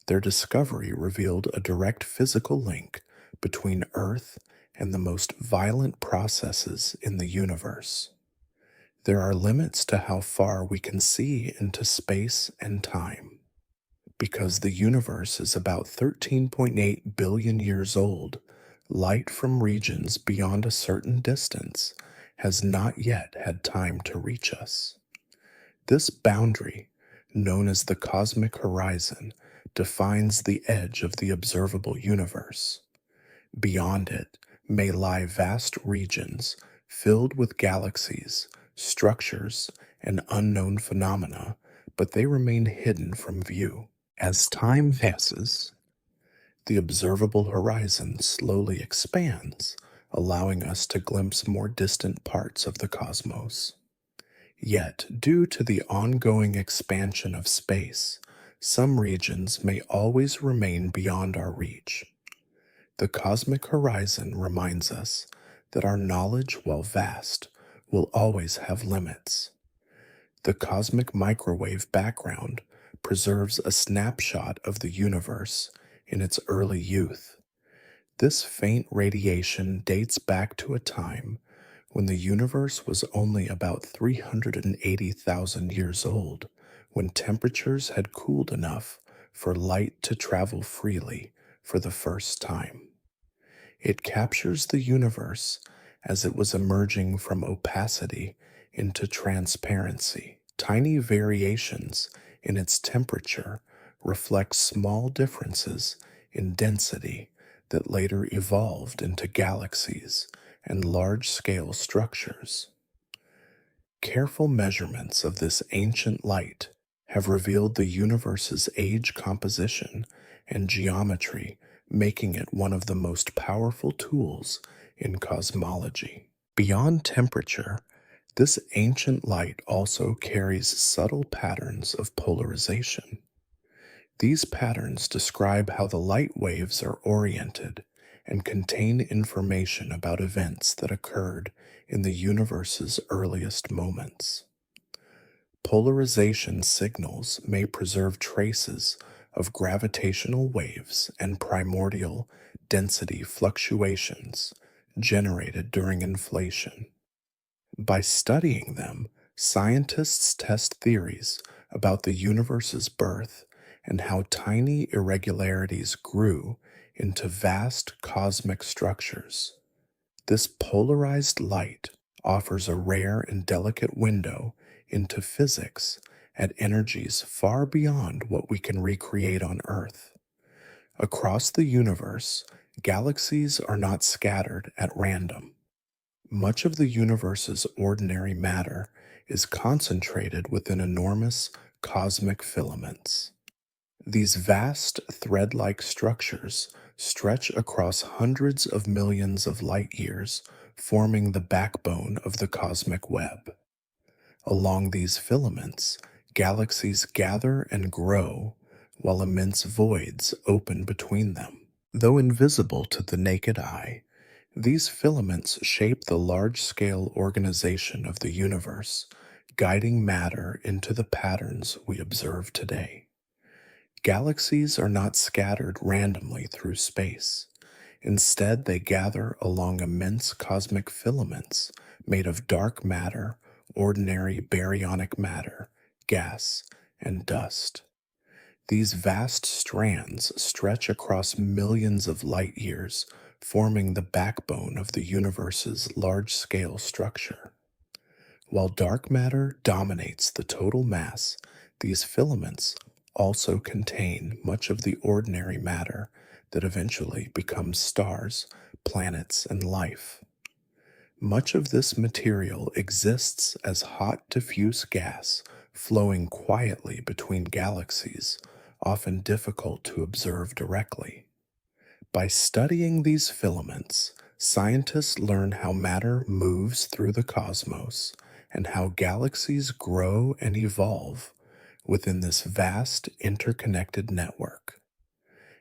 Their discovery revealed a direct physical link between Earth and the most violent processes in the universe. There are limits to how far we can see into space and time. Because the universe is about 13.8 billion years old, light from regions beyond a certain distance has not yet had time to reach us. This boundary, known as the cosmic horizon, defines the edge of the observable universe. Beyond it may lie vast regions filled with galaxies, structures, and unknown phenomena, but they remain hidden from view. As time passes, the observable horizon slowly expands, allowing us to glimpse more distant parts of the cosmos. Yet, due to the ongoing expansion of space, some regions may always remain beyond our reach. The cosmic horizon reminds us that our knowledge, while vast, will always have limits. The cosmic microwave background preserves a snapshot of the universe in its early youth. This faint radiation dates back to a time when the universe was only about 380,000 years old, when temperatures had cooled enough for light to travel freely for the first time. It captures the universe as it was emerging from opacity into transparency. Tiny variations in its temperature reflect small differences in density that later evolved into galaxies and large scale structures. Careful measurements of this ancient light have revealed the universe's age composition and geometry, making it one of the most powerful tools in cosmology. Beyond temperature, this ancient light also carries subtle patterns of polarization. These patterns describe how the light waves are oriented and contain information about events that occurred in the universe's earliest moments. Polarization signals may preserve traces of gravitational waves and primordial density fluctuations generated during inflation. By studying them, scientists test theories about the universe's birth and how tiny irregularities grew into vast cosmic structures. This polarized light offers a rare and delicate window into physics at energies far beyond what we can recreate on Earth. Across the universe, galaxies are not scattered at random. Much of the universe's ordinary matter is concentrated within enormous cosmic filaments. These vast thread like structures stretch across hundreds of millions of light years, forming the backbone of the cosmic web. Along these filaments, galaxies gather and grow, while immense voids open between them. Though invisible to the naked eye, these filaments shape the large scale organization of the universe, guiding matter into the patterns we observe today. Galaxies are not scattered randomly through space. Instead, they gather along immense cosmic filaments made of dark matter, ordinary baryonic matter, gas, and dust. These vast strands stretch across millions of light years, forming the backbone of the universe's large scale structure. While dark matter dominates the total mass, these filaments also contain much of the ordinary matter that eventually becomes stars, planets, and life. Much of this material exists as hot diffuse gas flowing quietly between galaxies, often difficult to observe directly. By studying these filaments, scientists learn how matter moves through the cosmos and how galaxies grow and evolve within this vast interconnected network.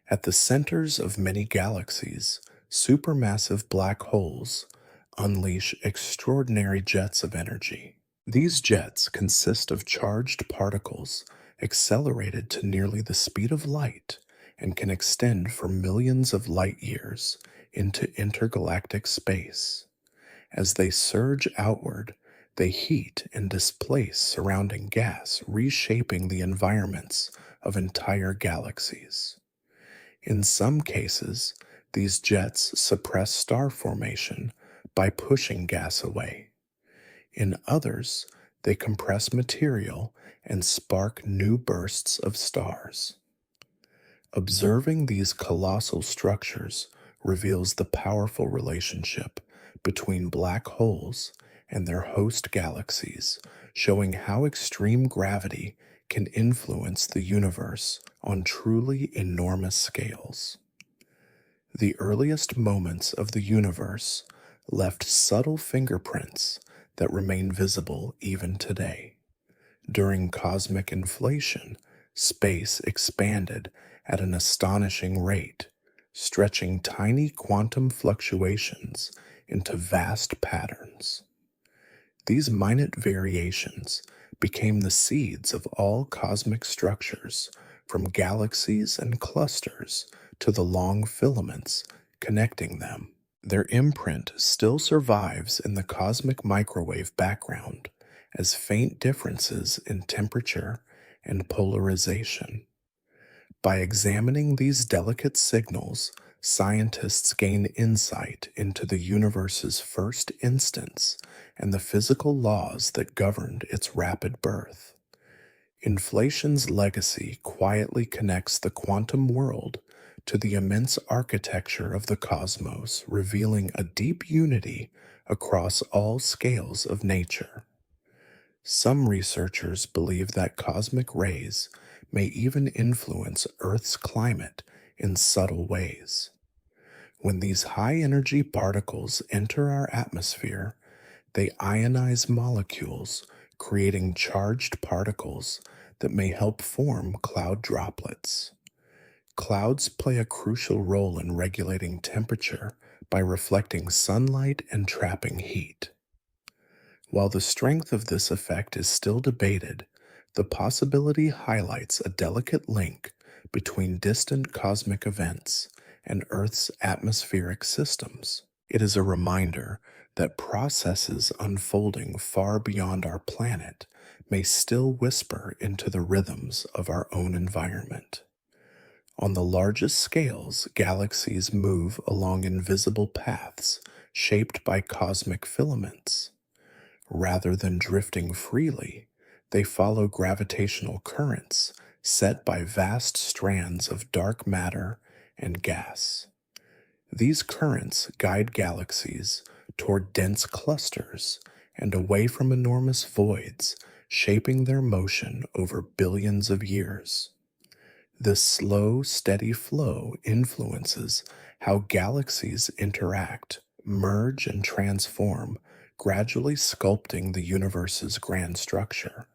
At the centers of many galaxies, supermassive black holes unleash extraordinary jets of energy. These jets consist of charged particles accelerated to nearly the speed of light and can extend for millions of light years into intergalactic space. As they surge outward, they heat and displace surrounding gas, reshaping the environments of entire galaxies. In some cases, these jets suppress star formation by pushing gas away. In others, they compress material and spark new bursts of stars. Observing these colossal structures reveals the powerful relationship between black holes and their host galaxies, showing how extreme gravity can influence the universe on truly enormous scales. The earliest moments of the universe left subtle fingerprints that remain visible even today. During cosmic inflation, space expanded at an astonishing rate, stretching tiny quantum fluctuations into vast patterns. These minute variations became the seeds of all cosmic structures, from galaxies and clusters to the long filaments connecting them. Their imprint still survives in the cosmic microwave background as faint differences in temperature and polarization. By examining these delicate signals, scientists gain insight into the universe's first instance and the physical laws that governed its rapid birth. Inflation's legacy quietly connects the quantum world to the immense architecture of the cosmos, revealing a deep unity across all scales of nature. Some researchers believe that cosmic rays may even influence Earth's climate in subtle ways. When these high-energy particles enter our atmosphere, they ionize molecules, creating charged particles that may help form cloud droplets. Clouds play a crucial role in regulating temperature by reflecting sunlight and trapping heat. While the strength of this effect is still debated, the possibility highlights a delicate link between distant cosmic events and Earth's atmospheric systems. It is a reminder that processes unfolding far beyond our planet may still whisper into the rhythms of our own environment. On the largest scales, galaxies move along invisible paths shaped by cosmic filaments. Rather than drifting freely, they follow gravitational currents set by vast strands of dark matter and gas. These currents guide galaxies toward dense clusters and away from enormous voids, shaping their motion over billions of years. This slow, steady flow influences how galaxies interact, merge, and transform, gradually sculpting the universe's grand structure.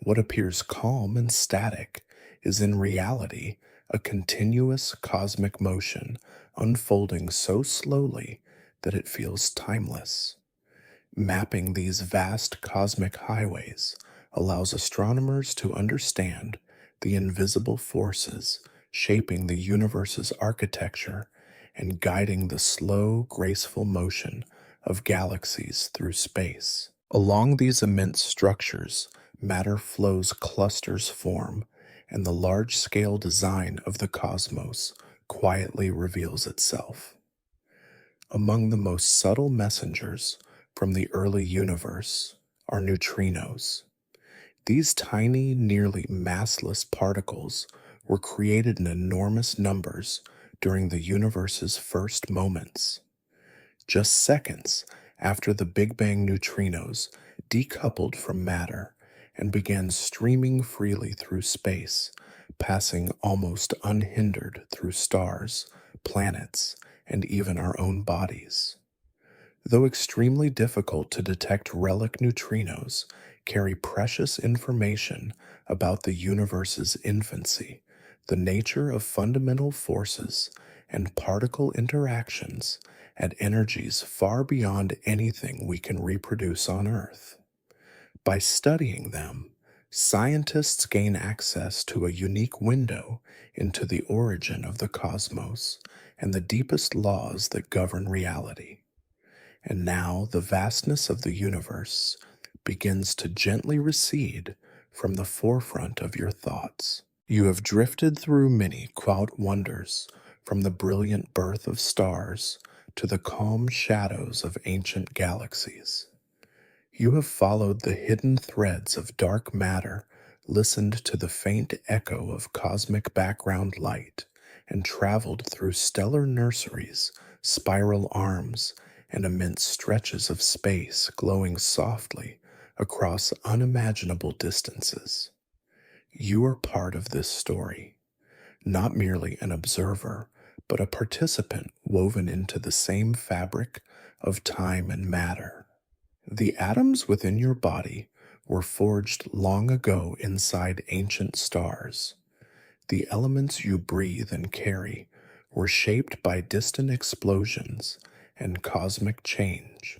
What appears calm and static is in reality a continuous cosmic motion unfolding so slowly that it feels timeless. Mapping these vast cosmic highways allows astronomers to understand the invisible forces shaping the universe's architecture and guiding the slow, graceful motion of galaxies through space. Along these immense structures, matter flows, clusters form, and the large scale design of the cosmos quietly reveals itself. Among the most subtle messengers from the early universe are neutrinos. These tiny, nearly massless particles were created in enormous numbers during the universe's first moments. Just seconds after the Big Bang, neutrinos decoupled from matter and began streaming freely through space, passing almost unhindered through stars, planets, and even our own bodies. Though extremely difficult to detect, relic neutrinos carry precious information about the universe's infancy, the nature of fundamental forces, and particle interactions at energies far beyond anything we can reproduce on Earth. By studying them, scientists gain access to a unique window into the origin of the cosmos and the deepest laws that govern reality. And now the vastness of the universe begins to gently recede from the forefront of your thoughts. You have drifted through many quiet wonders, from the brilliant birth of stars to the calm shadows of ancient galaxies. You have followed the hidden threads of dark matter, listened to the faint echo of cosmic background light, and traveled through stellar nurseries, spiral arms, and immense stretches of space glowing softly across unimaginable distances. You are part of this story, not merely an observer, but a participant woven into the same fabric of time and matter. The atoms within your body were forged long ago inside ancient stars. The elements you breathe and carry were shaped by distant explosions and cosmic change.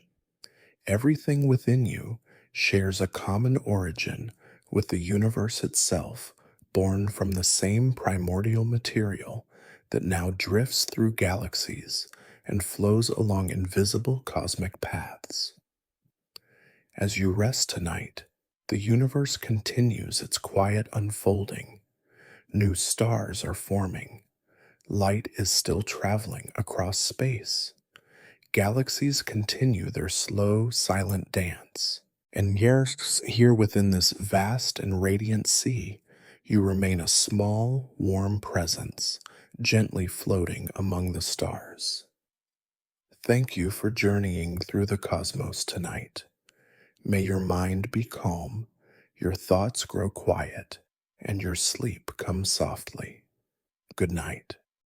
Everything within you shares a common origin with the universe itself, born from the same primordial material that now drifts through galaxies and flows along invisible cosmic paths. As you rest tonight, the universe continues its quiet unfolding. New stars are forming. Light is still traveling across space. Galaxies continue their slow, silent dance. And yes, here within this vast and radiant sea, you remain a small, warm presence, gently floating among the stars. Thank you for journeying through the cosmos tonight. May your mind be calm, your thoughts grow quiet, and your sleep come softly. Good night.